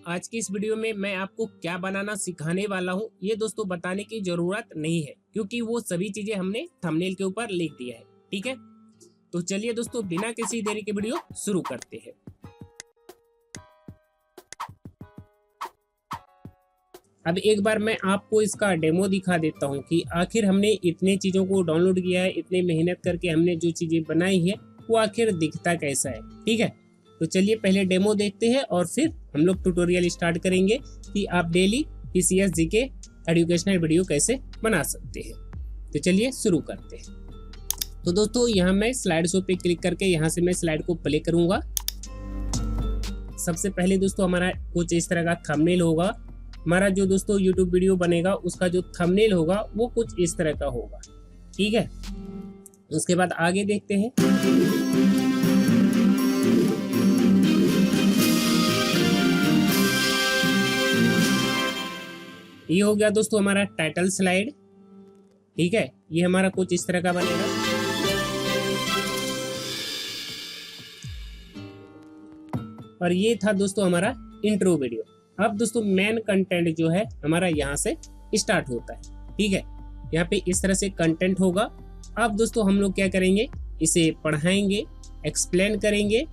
आज की इस वीडियो में मैं आपको क्या बनाना सिखाने वाला हूँ ये दोस्तों बताने की जरूरत नहीं है, क्योंकि वो सभी चीजें हमने थंबनेल के ऊपर लिख दिया है। ठीक है, तो चलिए दोस्तों बिना किसी देरी के वीडियो शुरू करते हैं। अब एक बार मैं आपको इसका डेमो दिखा देता हूँ कि आखिर हमने इतने चीजों को डाउनलोड किया है, इतने मेहनत करके हमने जो चीजें बनाई है वो आखिर दिखता कैसा है। ठीक है, तो चलिए पहले डेमो देखते हैं और फिर हम लोग ट्यूटोरियल स्टार्ट करेंगे कि आप daily PCS GK educational video कैसे बना सकते हैं। तो चलिए शुरू करते हैं। तो दोस्तों यहाँ मैं स्लाइड शो पे क्लिक करके यहाँ से मैं स्लाइड को प्ले करूंगा। सबसे पहले दोस्तों हमारा कुछ इस तरह का थंबनेल होगा। हमारा जो दोस्तों यूट्यूब वीडियो बनेगा उसका जो थंबनेल होगा वो कुछ इस तरह का होगा। ठीक है, उसके बाद आगे देखते हैं। ये हो गया दोस्तों हमारा टाइटल स्लाइड। ठीक है, ये हमारा कुछ इस तरह का बनेगा। और ये था दोस्तों हमारा इंट्रो वीडियो। अब दोस्तों मेन कंटेंट जो है हमारा यहाँ से स्टार्ट होता है। ठीक है, यहाँ पे इस तरह से कंटेंट होगा। अब दोस्तों हम लोग क्या करेंगे, इसे पढ़ाएंगे, एक्सप्लेन करेंगे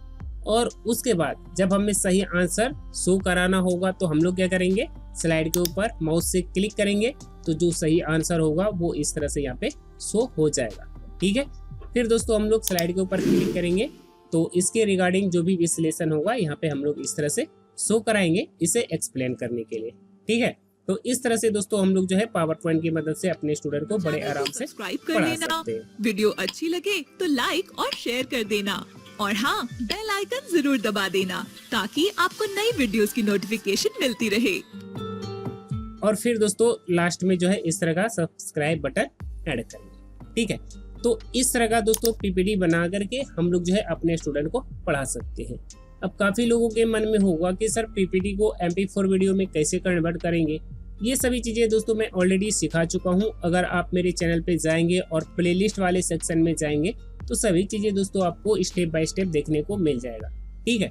और उसके बाद जब हमें सही आंसर शो कराना होगा तो हम लोग क्या करेंगे, स्लाइड के ऊपर माउस से क्लिक करेंगे तो जो सही आंसर होगा वो इस तरह से यहाँ पे शो हो जाएगा। ठीक है, फिर दोस्तों हम लोग स्लाइड के ऊपर क्लिक करेंगे तो इसके रिगार्डिंग जो भी विश्लेषण होगा यहाँ पे हम लोग इस तरह से शो कराएंगे इसे एक्सप्लेन करने के लिए। ठीक है, तो इस तरह से दोस्तों हम लोग जो है पावर पॉइंट की मदद से अपने स्टूडेंट को बड़े आराम से पढ़ा सकते हैं। वीडियो अच्छी लगे तो लाइक और शेयर कर देना और हाँ, बेल आइकन जरूर दबा देना ताकि आपको नई वीडियोस की नोटिफिकेशन मिलती रहे। और फिर दोस्तों लास्ट में जो है इस तरह का सब्सक्राइब बटन ऐड करेंगे। ठीक है, तो इस तरह का दोस्तों पीपीटी बना करके हम लोग जो है अपने स्टूडेंट को पढ़ा सकते हैं। अब काफी लोगों के मन में होगा कि सर पीपीटी को MP4 वीडियो में कैसे कन्वर्ट करेंगे। ये सभी चीजें दोस्तों मैं ऑलरेडी सिखा चुका हूँ। अगर आप मेरे चैनल पे जाएंगे और प्लेलिस्ट वाले सेक्शन में जाएंगे तो सभी चीजें दोस्तों आपको स्टेप बाय स्टेप देखने को मिल जाएगा। ठीक है,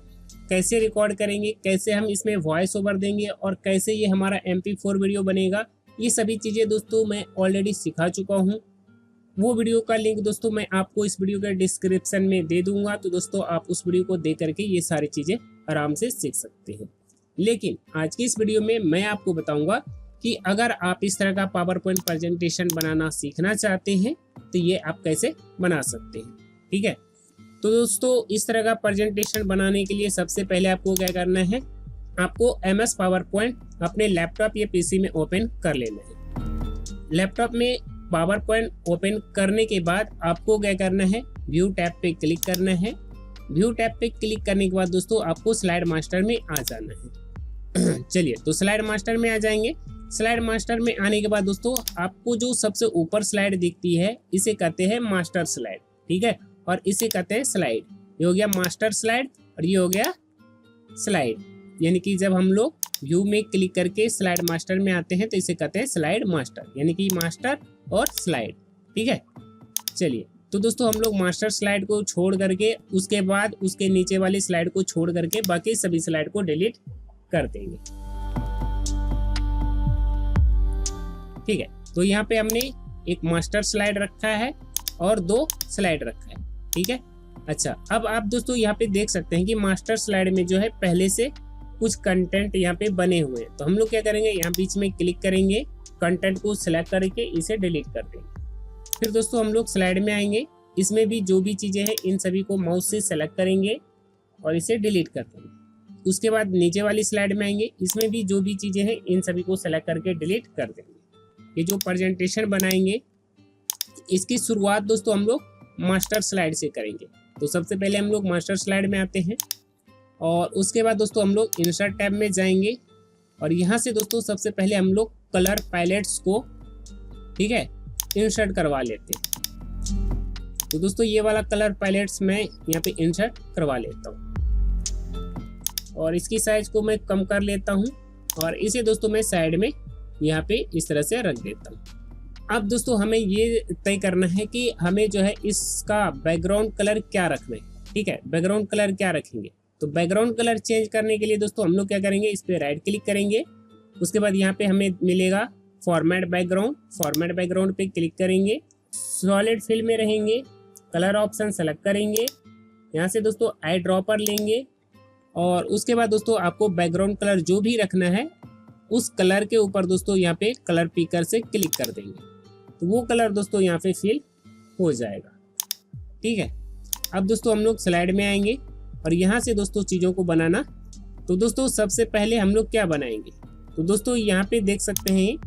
कैसे रिकॉर्ड करेंगे, कैसे हम इसमें वॉइस ओवर देंगे और कैसे ये हमारा MP4 वीडियो बनेगा, ये सभी चीजें दोस्तों मैं ऑलरेडी सिखा चुका हूँ। वो वीडियो का लिंक दोस्तों मैं आपको इस वीडियो के डिस्क्रिप्शन में दे दूंगा, तो दोस्तों आप उस वीडियो को देख करके ये सारी चीजें आराम से सीख सकते हैं। लेकिन आज की इस वीडियो में मैं आपको बताऊंगा कि अगर आप इस तरह का पावर पॉइंट प्रेजेंटेशन बनाना सीखना चाहते हैं तो ये आप कैसे बना सकते हैं। ठीक है, तो दोस्तों इस तरह का प्रेजेंटेशन बनाने के लिए सबसे पहले आपको क्या करना है, आपको MS पावर पॉइंट अपने लैपटॉप या PC में ओपन कर लेना है। लैपटॉप में पावर पॉइंट ओपन करने के बाद आपको क्या करना है, व्यू टैब पे क्लिक करना है। व्यू टैब पे क्लिक करने के बाद दोस्तों आपको स्लाइड मास्टर में आ जाना है। चलिए तो स्लाइड मास्टर में आ जाएंगे। स्लाइड मास्टर में आने के बाद दोस्तों आपको जो सबसे ऊपर स्लाइड दिखती है इसे कहते हैं मास्टर स्लाइड। ठीक है, और इसे कहते हैं स्लाइड। ये हो गया मास्टर स्लाइड और ये हो गया स्लाइड, यानी कि जब हम लोग व्यू में क्लिक करके स्लाइड मास्टर में आते हैं तो इसे कहते हैं स्लाइड मास्टर, यानी कि मास्टर और स्लाइड। ठीक है, चलिए तो दोस्तों हम लोग मास्टर स्लाइड को छोड़ करके उसके बाद उसके नीचे वाली स्लाइड को छोड़ करके बाकी सभी स्लाइड को डिलीट कर देंगे। ठीक है, तो यहाँ पे हमने एक मास्टर स्लाइड रखा है और 2 स्लाइड रखा है। ठीक है, अच्छा अब आप दोस्तों यहाँ पे देख सकते हैं कि मास्टर स्लाइड में जो है पहले से कुछ कंटेंट यहाँ पे बने हुए हैं। तो हम लोग क्या करेंगे, यहाँ बीच में क्लिक करेंगे, कंटेंट को सिलेक्ट करके इसे डिलीट कर देंगे। फिर दोस्तों हम लोग स्लाइड में आएंगे, इसमें भी जो भी चीजें हैं इन सभी को माउस से सेलेक्ट करेंगे और इसे डिलीट कर देंगे। उसके बाद नीचे वाली स्लाइड में आएंगे, इसमें भी जो भी चीजें हैं इन सभी को सेलेक्ट करके डिलीट कर देंगे। ये जो प्रेजेंटेशन बनाएंगे इसकी शुरुआत दोस्तों हम लोग मास्टर स्लाइड से करेंगे। तो सबसे पहले हम लोग मास्टर स्लाइड में आते हैं और उसके बाद दोस्तों हम लोग इंसर्ट टैब में जाएंगे और यहाँ से दोस्तों सबसे पहले हम लोग कलर पैलेट्स को, ठीक है, इंसर्ट करवा लेते हैं। तो दोस्तों ये वाला कलर पैलेट्स मैं यहाँ पे इंसर्ट करवा लेता हूँ और इसकी साइज को मैं कम कर लेता हूँ और इसे दोस्तों मैं साइड में यहाँ पे इस तरह से रख देता हूँ। अब दोस्तों हमें ये तय करना है कि हमें जो है इसका बैकग्राउंड कलर क्या रखना है। ठीक है, बैकग्राउंड कलर क्या रखेंगे, तो बैकग्राउंड कलर चेंज करने के लिए दोस्तों हम लोग क्या करेंगे, इस पर राइट क्लिक करेंगे। उसके बाद यहाँ पे हमें मिलेगा फॉर्मेट बैकग्राउंड, फॉर्मेट बैकग्राउंड पे क्लिक करेंगे, सॉलिड फिल में रहेंगे, कलर ऑप्शन सेलेक्ट करेंगे। यहाँ से दोस्तों आई ड्रॉपर लेंगे और उसके बाद दोस्तों आपको बैकग्राउंड कलर जो भी रखना है उस कलर के ऊपर दोस्तों यहाँ पे कलर पिकर से क्लिक कर देंगे, तो वो कलर दोस्तों यहाँ पे फिल हो जाएगा। ठीक है, अब दोस्तों हम लोग स्लाइड में आएंगे और यहाँ से दोस्तों चीज़ों को बनाना। तो दोस्तों सबसे पहले हम लोग क्या बनाएंगे, तो दोस्तों यहाँ पे देख सकते हैं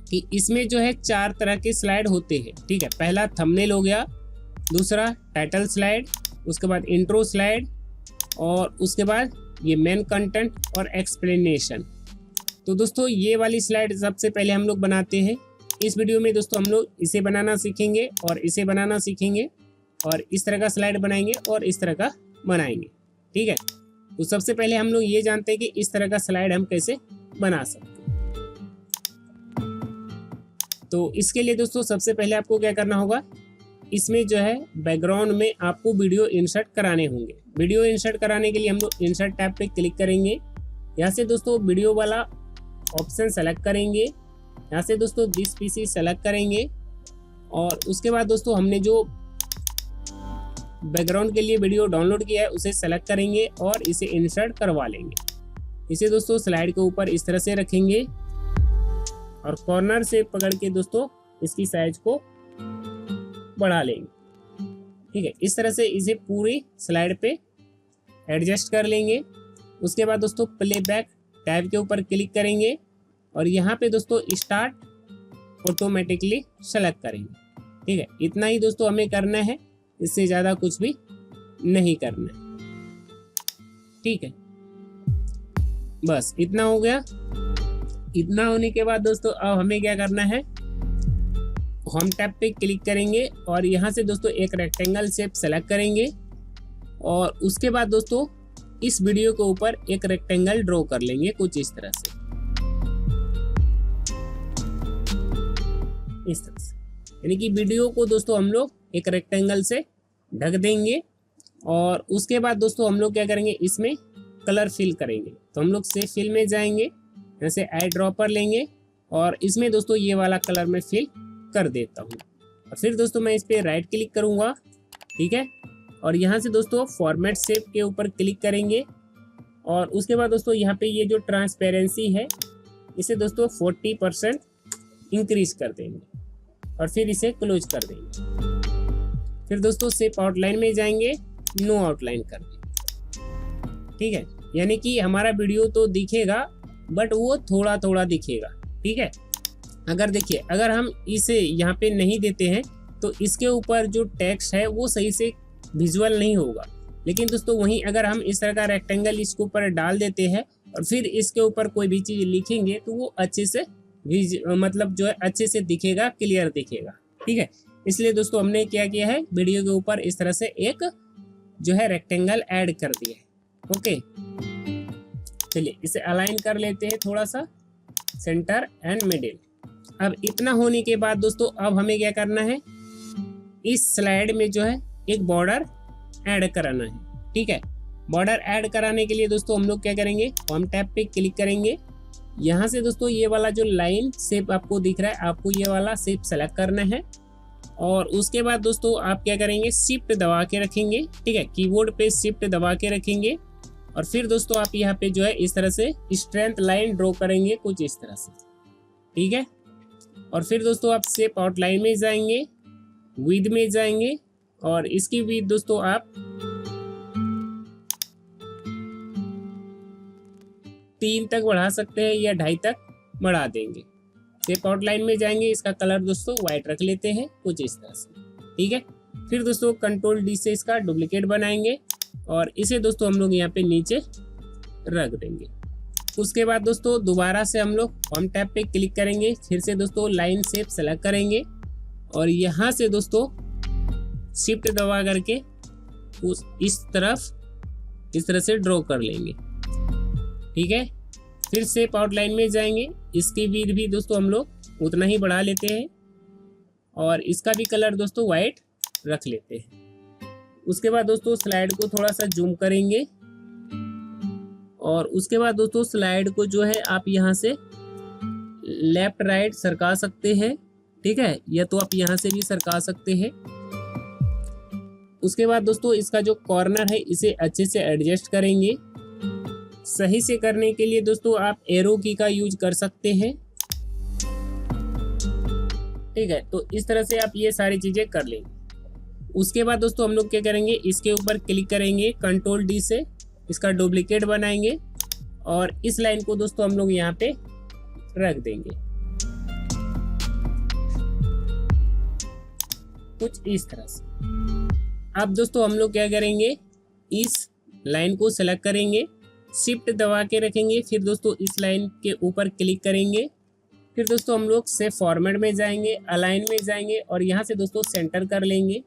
कि इसमें जो है 4 तरह के स्लाइड होते हैं। ठीक है, पहला थंबनेल हो गया, दूसरा टाइटल स्लाइड, उसके बाद इंट्रो स्लाइड और उसके बाद ये मेन कंटेंट और एक्सप्लेनेशन। तो दोस्तों ये वाली स्लाइड सबसे पहले हम लोग बनाते हैं। इस वीडियो में दोस्तों हम लोग इसे बनाना सीखेंगे और इसे बनाना सीखेंगे और इस तरह का स्लाइड बनाएंगे और इस तरह का बनाएंगे। ठीक है, तो सबसे पहले हम लोग ये जानते हैं कि इस तरह का स्लाइड हम कैसे बना सकते हैं। तो इसके लिए दोस्तों सबसे पहले आपको क्या करना होगा, इसमें जो है बैकग्राउंड में आपको वीडियो इंसर्ट कराने होंगे। वीडियो इंसर्ट कराने के लिए हम लोग इंसर्ट टैब पे क्लिक करेंगे। यहाँ से दोस्तों वीडियो वाला ऑप्शन सेलेक्ट करेंगे, यहाँ से दोस्तों दिस पीसी सेलेक्ट करेंगे और उसके बाद दोस्तों हमने जो बैकग्राउंड के लिए वीडियो डाउनलोड किया है उसे सेलेक्ट करेंगे और इसे इंसर्ट करवा लेंगे। इसे दोस्तों स्लाइड के ऊपर इस तरह से रखेंगे और कॉर्नर से पकड़ के दोस्तों इसकी साइज को बढ़ा लेंगे। ठीक है, इस तरह से इसे पूरी स्लाइड पे एडजस्ट कर लेंगे। उसके बाद दोस्तों प्लेबैक टैब के ऊपर क्लिक करेंगे और यहाँ पे दोस्तों स्टार्ट ऑटोमेटिकली सेलेक्ट करेंगे। ठीक है, इतना ही दोस्तों हमें करना है, इससे ज़्यादा कुछ भी नहीं करना है। ठीक है, बस इतना हो गया। इतना होने के बाद दोस्तों अब हमें क्या करना है, होम टैब पे क्लिक करेंगे और यहाँ से दोस्तों एक रेक्टेंगल शेप सेलेक्ट करेंगे और उसके बाद दोस्तों इस वीडियो के ऊपर एक रेक्टेंगल ड्रॉ कर लेंगे कुछ इस तरह से, इस तरह से। यानी कि वीडियो को दोस्तों हम लोग एक रेक्टेंगल से ढक देंगे और उसके बाद दोस्तों हम लोग क्या करेंगे, इसमें कलर फिल करेंगे। तो हम लोग से फिल में जाएंगे, यहाँ से आई ड्रॉपर लेंगे और इसमें दोस्तों ये वाला कलर में फिल कर देता हूँ और फिर दोस्तों मैं इस पर राइट क्लिक करूँगा। ठीक है, और यहाँ से दोस्तों फॉर्मेट शेप के ऊपर क्लिक करेंगे और उसके बाद दोस्तों यहाँ पे ये जो ट्रांसपेरेंसी है इसे दोस्तों 40% इंक्रीज कर देंगे और फिर इसे क्लोज कर देंगे। फिर दोस्तों शेप आउटलाइन में जाएंगे, नो आउटलाइन कर देंगे। ठीक है, यानी कि हमारा वीडियो तो दिखेगा बट वो थोड़ा थोड़ा दिखेगा। ठीक है, अगर देखिए अगर हम इसे यहाँ पे नहीं देते हैं तो इसके ऊपर जो टेक्स्ट है वो सही से विजुअल नहीं होगा। लेकिन दोस्तों वहीं अगर हम इस तरह का रेक्टेंगल इसके ऊपर डाल देते हैं और फिर इसके ऊपर कोई भी चीज़ लिखेंगे तो वो अच्छे से मतलब जो है अच्छे से दिखेगा, क्लियर दिखेगा। ठीक है, इसलिए दोस्तों हमने क्या किया है, वीडियो के ऊपर इस तरह से एक जो है रेक्टेंगल ऐड कर दिया है। ओके, चलिए इसे अलाइन कर लेते हैं थोड़ा सा, सेंटर एंड मिडिल। अब इतना होने के बाद दोस्तों अब हमें क्या करना है, इस स्लाइड में जो है एक बॉर्डर ऐड कराना है। ठीक है, बॉर्डर ऐड कराने के लिए दोस्तों हम लोग क्या करेंगे, होम टैब पे क्लिक करेंगे। यहाँ से दोस्तों ये वाला जो लाइन शेप आपको दिख रहा है, आपको ये वाला शेप सेलेक्ट करना है और उसके बाद दोस्तों आप क्या करेंगे, शिफ्ट दबा के रखेंगे। ठीक है, कीबोर्ड पे शिफ्ट दबा के रखेंगे और फिर दोस्तों आप यहाँ पे जो है इस तरह से स्ट्रेंथ लाइन ड्रॉ करेंगे कुछ इस तरह से। ठीक है, और फिर दोस्तों आप शेप आउटलाइन में जाएंगे, विड्थ में जाएंगे और इसकी विड्थ दोस्तों आप 3 तक बढ़ा सकते हैं या 2.5 तक बढ़ा देंगे। शेप आउटलाइन में जाएंगे, इसका कलर दोस्तों व्हाइट रख लेते हैं कुछ इस तरह से। ठीक है, फिर दोस्तों कंट्रोल डी से इसका डुप्लीकेट बनाएंगे और इसे दोस्तों हम लोग यहाँ पे नीचे रख देंगे। उसके बाद दोस्तों दोबारा से हम लोग होम टैब पे क्लिक करेंगे, फिर से दोस्तों लाइन शेप सेलेक्ट करेंगे और यहाँ से दोस्तों शिफ्ट दबा करके उस इस तरह से ड्रॉ कर लेंगे। ठीक है, फिर शेप आउटलाइन में जाएंगे, इसकी विड्थ भी दोस्तों हम लोग उतना ही बढ़ा लेते हैं और इसका भी कलर दोस्तों वाइट रख लेते हैं। उसके बाद दोस्तों स्लाइड को थोड़ा सा जूम करेंगे और उसके बाद दोस्तों स्लाइड को जो है आप यहाँ से लेफ्ट राइट सरका सकते हैं, ठीक है, या तो आप यहाँ से भी सरका सकते हैं। उसके बाद दोस्तों इसका जो कॉर्नर है इसे अच्छे से एडजस्ट करेंगे। सही से करने के लिए दोस्तों आप एरो की का यूज कर सकते हैं, ठीक है। तो इस तरह से आप ये सारी चीजें कर लेंगे। उसके बाद दोस्तों हम लोग क्या करेंगे, इसके ऊपर क्लिक करेंगे, कंट्रोल डी से इसका डुप्लीकेट बनाएंगे और इस लाइन को दोस्तों हम लोग यहाँ पे रख देंगे कुछ इस तरह से। अब दोस्तों हम लोग क्या करेंगे, इस लाइन को सेलेक्ट करेंगे, शिफ्ट दबा के रखेंगे, फिर दोस्तों इस लाइन के ऊपर क्लिक करेंगे, फिर दोस्तों हम लोग सेव फॉर्मेट में जाएंगे, अलाइन में जाएंगे और यहाँ से दोस्तों सेंटर कर लेंगे।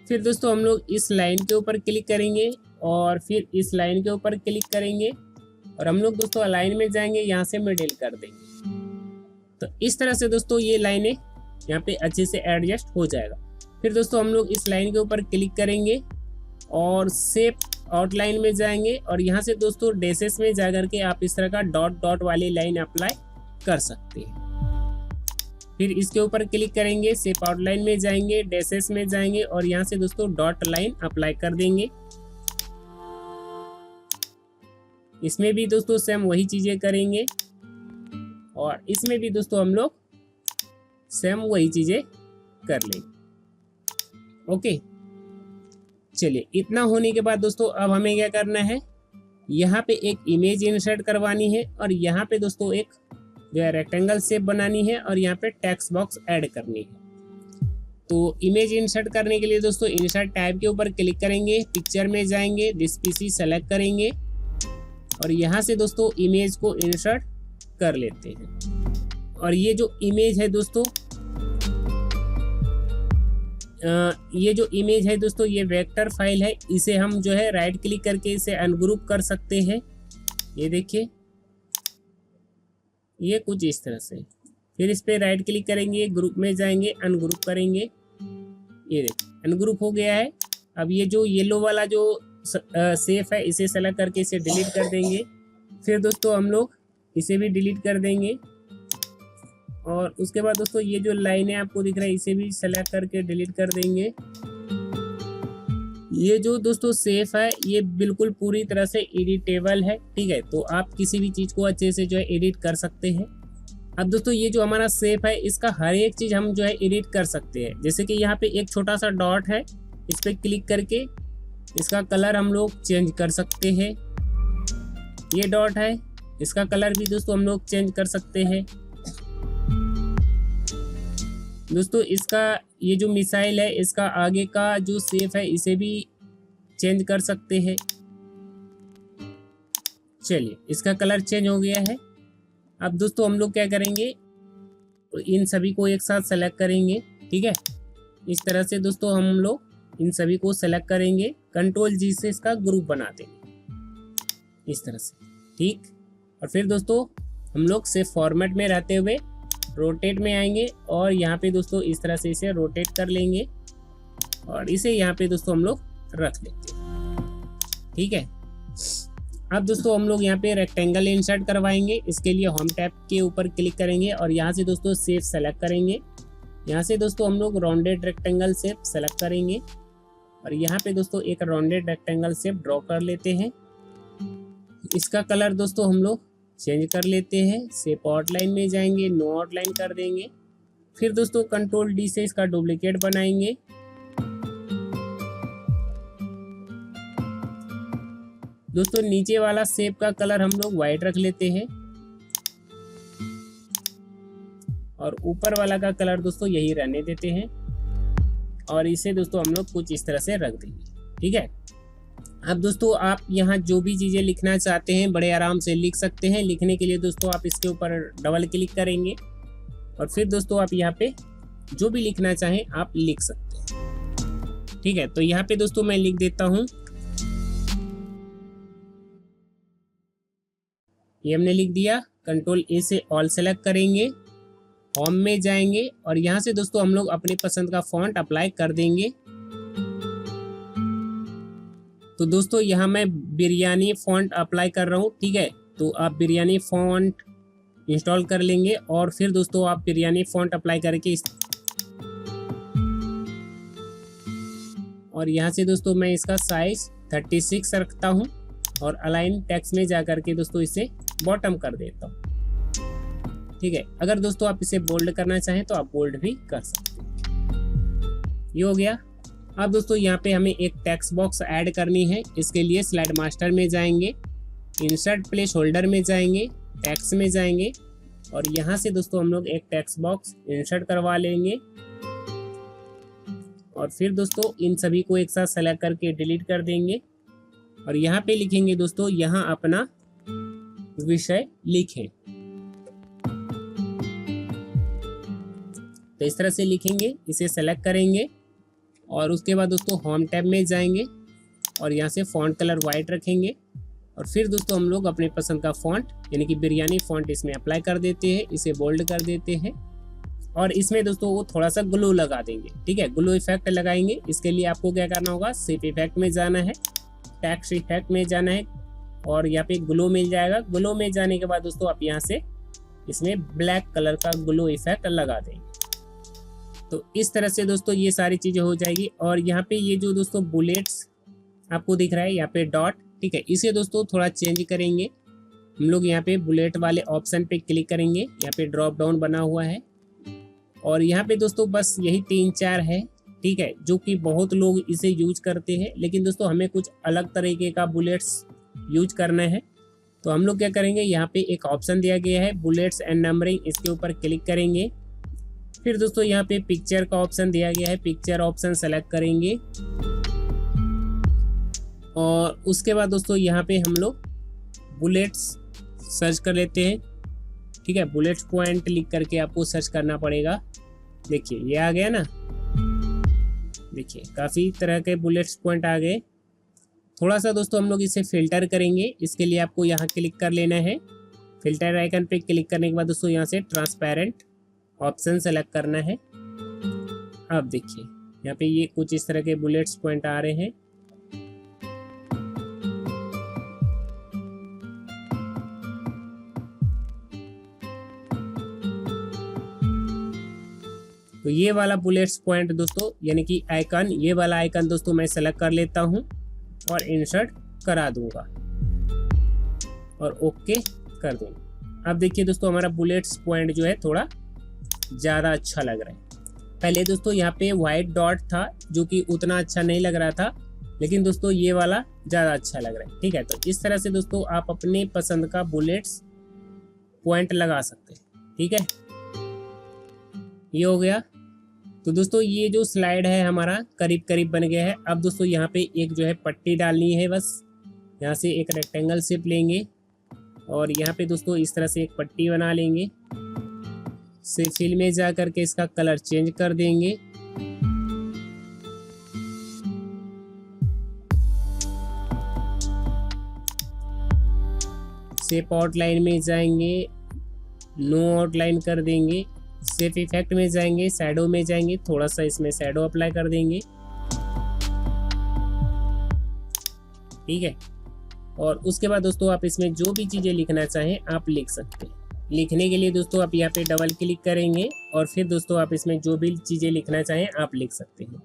फिर दोस्तों हम लोग इस लाइन के ऊपर क्लिक करेंगे और फिर इस लाइन के ऊपर क्लिक करेंगे और हम लोग दोस्तों अलाइन में जाएंगे, यहाँ से मिडिल कर देंगे। तो इस तरह से दोस्तों ये लाइनें यहाँ पे अच्छे से एडजस्ट हो जाएगा। फिर दोस्तों हम लोग इस लाइन के ऊपर क्लिक करेंगे और शेप आउटलाइन में जाएंगे और यहाँ से दोस्तों डेसेस में जा करके आप इस तरह का डॉट डॉट वाली लाइन अप्लाई कर सकते हैं। फिर इसके ऊपर क्लिक करेंगे, शेप आउटलाइन में जाएंगे, डेसेस में जाएंगे और यहाँ से दोस्तों डॉट लाइन अप्लाई कर देंगे। इसमें भी दोस्तों सेम वही चीजें करेंगे और इसमें भी दोस्तों हम लोग सेम वही चीजें कर लेंगे। ओके, चलिए इतना होने के बाद दोस्तों अब हमें क्या करना है, यहाँ पे एक इमेज इंसर्ट करवानी है और यहाँ पे दोस्तों एक जो है रेक्टेंगल शेप बनानी है और यहाँ पे टेक्स्ट बॉक्स ऐड करनी है। तो इमेज इंसर्ट करने के लिए दोस्तों इंसर्ट टैब के ऊपर क्लिक करेंगे, पिक्चर में जाएंगे, दिस पीसी सेलेक्ट करेंगे और यहाँ से दोस्तों इमेज को इंसर्ट कर लेते हैं। और ये जो इमेज है दोस्तों ये वेक्टर फाइल है, इसे हम जो है राइट क्लिक करके इसे अनग्रुप कर सकते हैं। ये देखिए, ये कुछ इस तरह से। फिर इस पे राइट क्लिक करेंगे, ग्रुप में जाएंगे, अनग्रुप करेंगे। ये देखिए अनग्रुप हो गया है। अब ये जो येलो वाला जो सेफ है इसे सेलेक्ट करके इसे डिलीट कर देंगे। फिर दोस्तों हम लोग इसे भी डिलीट कर देंगे और उसके बाद दोस्तों ये जो लाइन है आपको दिख रहा है इसे भी सेलेक्ट करके डिलीट कर देंगे। ये जो दोस्तों सेफ है ये बिल्कुल पूरी तरह से एडिटेबल है, ठीक है। तो आप किसी भी चीज को अच्छे से जो है एडिट कर सकते हैं। अब दोस्तों ये जो हमारा सेफ है इसका हर एक चीज हम जो है एडिट कर सकते हैं। जैसे कि यहाँ पे एक छोटा सा डॉट है, इस पे क्लिक करके इसका कलर हम लोग चेंज कर सकते हैं। ये डॉट है, इसका कलर भी दोस्तों हम लोग चेंज कर सकते हैं। दोस्तों इसका ये जो मिसाइल है इसका आगे का जो सेफ है इसे भी चेंज कर सकते हैं। चलिए इसका कलर चेंज हो गया है। अब दोस्तों हम लोग क्या करेंगे, तो इन सभी को एक साथ सेलेक्ट करेंगे, ठीक है। इस तरह से दोस्तों हम लोग इन सभी को सेलेक्ट करेंगे, कंट्रोल जी से इसका ग्रुप बना देंगे इस तरह से, ठीक। और फिर दोस्तों हम लोग सेव फॉर्मेट में रहते हुए रोटेट में आएंगे और यहाँ पे दोस्तों इस तरह से इसे रोटेट कर लेंगे और इसे यहाँ पे दोस्तों हम लोग रख लेते हैं, ठीक है। अब दोस्तों हम लोग यहाँ पे रेक्टेंगल इंसर्ट करवाएंगे। इसके लिए होम टैब के ऊपर क्लिक करेंगे और यहाँ से दोस्तों शेप सेलेक्ट करेंगे। यहाँ से दोस्तों हम लोग राउंडेड रेक्टेंगल शेप सेलेक्ट करेंगे और यहाँ पे दोस्तों एक राउंडेड रेक्टेंगल शेप ड्रॉ कर लेते हैं। इसका कलर दोस्तों हम लोग चेंज कर लेते हैं। शेप आउटलाइन में जाएंगे, नो आउटलाइन कर देंगे। फिर दोस्तों कंट्रोल डी से इसका डुप्लीकेट बनाएंगे। दोस्तों नीचे वाला शेप का कलर हम लोग व्हाइट रख लेते हैं और ऊपर वाला का कलर दोस्तों यही रहने देते हैं और इसे दोस्तों हम लोग कुछ इस तरह से रख देंगे, ठीक है। अब दोस्तों आप यहाँ जो भी चीज़ें लिखना चाहते हैं बड़े आराम से लिख सकते हैं। लिखने के लिए दोस्तों आप इसके ऊपर डबल क्लिक करेंगे और फिर दोस्तों आप यहाँ पे जो भी लिखना चाहें आप लिख सकते हैं, ठीक है। तो यहाँ पे दोस्तों मैं लिख देता हूँ, ये हमने लिख दिया। कंट्रोल ए से ऑल सेलेक्ट करेंगे, होम में जाएंगे और यहाँ से दोस्तों हम लोग अपनी पसंद का फॉन्ट अप्लाई कर देंगे। तो दोस्तों यहाँ मैं बिरयानी फॉन्ट अप्लाई कर रहा हूँ, ठीक है। तो आप बिरयानी फॉन्ट इंस्टॉल कर लेंगे और फिर दोस्तों आप बिरयानी फॉन्ट अप्लाई करके और यहाँ से दोस्तों मैं इसका साइज 36 रखता हूँ और अलाइन टेक्स्ट में जा करके दोस्तों इसे बॉटम कर देता हूँ, ठीक है। अगर दोस्तों आप इसे बोल्ड करना चाहें तो आप बोल्ड भी कर सकते हैं। ये हो गया। अब दोस्तों यहाँ पे हमें एक टेक्स्ट बॉक्स ऐड करनी है। इसके लिए स्लाइड मास्टर में जाएंगे, इंसर्ट प्लेस होल्डर में जाएंगे, टेक्स्ट में जाएंगे और यहाँ से दोस्तों हम लोग एक टेक्स्ट बॉक्स इंसर्ट करवा लेंगे और फिर दोस्तों इन सभी को एक साथ सेलेक्ट करके डिलीट कर देंगे और यहाँ पे लिखेंगे दोस्तों, यहाँ अपना विषय लिखें। तो इस तरह से लिखेंगे, इसे सेलेक्ट करेंगे और उसके बाद दोस्तों होम टैब में जाएंगे और यहाँ से फॉन्ट कलर वाइट रखेंगे और फिर दोस्तों हम लोग अपने पसंद का फॉन्ट यानी कि बिरयानी फॉन्ट इसमें अप्लाई कर देते हैं, इसे बोल्ड कर देते हैं और इसमें दोस्तों वो थोड़ा सा ग्लो लगा देंगे, ठीक है। ग्लो इफेक्ट लगाएंगे। इसके लिए आपको क्या करना होगा, शेप इफेक्ट में जाना है, टेक्स्ट इफेक्ट में जाना है और यहाँ पे ग्लो मिल जाएगा। ग्लो में जाने के बाद दोस्तों आप यहाँ से इसमें ब्लैक कलर का ग्लो इफेक्ट लगा देंगे। तो इस तरह से दोस्तों ये सारी चीज़ें हो जाएगी और यहाँ पे ये जो दोस्तों बुलेट्स आपको दिख रहा है यहाँ पे डॉट, ठीक है, इसे दोस्तों थोड़ा चेंज करेंगे। हम लोग यहाँ पे बुलेट वाले ऑप्शन पे क्लिक करेंगे, यहाँ पे ड्रॉप डाउन बना हुआ है और यहाँ पे दोस्तों बस यही 3-4 है, ठीक है, जो कि बहुत लोग इसे यूज करते हैं। लेकिन दोस्तों हमें कुछ अलग तरीके का बुलेट्स यूज करना है। तो हम लोग क्या करेंगे, यहाँ पे एक ऑप्शन दिया गया है बुलेट्स एंड नंबरिंग, इसके ऊपर क्लिक करेंगे। फिर दोस्तों यहाँ पे पिक्चर का ऑप्शन दिया गया है, पिक्चर ऑप्शन सेलेक्ट करेंगे और उसके बाद दोस्तों यहाँ पे हम लोग बुलेट्स सर्च कर लेते हैं, ठीक है। बुलेट्स पॉइंट लिख करके आपको सर्च करना पड़ेगा। देखिए ये आ गया ना, देखिए काफ़ी तरह के बुलेट्स पॉइंट आ गए। थोड़ा सा दोस्तों हम लोग इसे फिल्टर करेंगे। इसके लिए आपको यहाँ क्लिक कर लेना है, फिल्टर आइकन पे क्लिक करने के बाद दोस्तों यहाँ से ट्रांसपेरेंट ऑप्शन सेलेक्ट करना है। अब देखिए यहाँ पे ये कुछ इस तरह के बुलेट्स पॉइंट आ रहे हैं। तो ये वाला बुलेट्स पॉइंट दोस्तों यानी कि आइकन, ये वाला आइकन दोस्तों मैं सेलेक्ट कर लेता हूँ और इंसर्ट करा दूंगा और ओके कर दूंगा। अब देखिए दोस्तों हमारा बुलेट्स पॉइंट जो है थोड़ा ज़्यादा अच्छा लग रहा है। पहले दोस्तों यहाँ पे वाइट डॉट था जो कि उतना अच्छा नहीं लग रहा था, लेकिन दोस्तों ये वाला ज़्यादा अच्छा लग रहा है, ठीक है। तो इस तरह से दोस्तों आप अपने पसंद का बुलेट्स पॉइंट लगा सकते हैं, ठीक है। ये हो गया। तो दोस्तों ये जो स्लाइड है हमारा करीब करीब बन गया है। अब दोस्तों यहाँ पे एक जो है पट्टी डालनी है, बस यहाँ से एक रेक्टेंगल शेप लेंगे और यहाँ पे दोस्तों इस तरह से एक पट्टी बना लेंगे। से फिल में जा करके इसका कलर चेंज कर देंगे। शेप आउटलाइन में जाएंगे, नो आउटलाइन कर देंगे। शेप इफेक्ट में जाएंगे, शैडो में जाएंगे, थोड़ा सा इसमें शैडो अप्लाई कर देंगे, ठीक है। और उसके बाद दोस्तों आप इसमें जो भी चीज़ें लिखना चाहें आप लिख सकते हैं। लिखने के लिए दोस्तों आप यहाँ पे डबल क्लिक करेंगे और फिर दोस्तों आप इसमें जो भी चीज़ें लिखना चाहें आप लिख सकते हैं।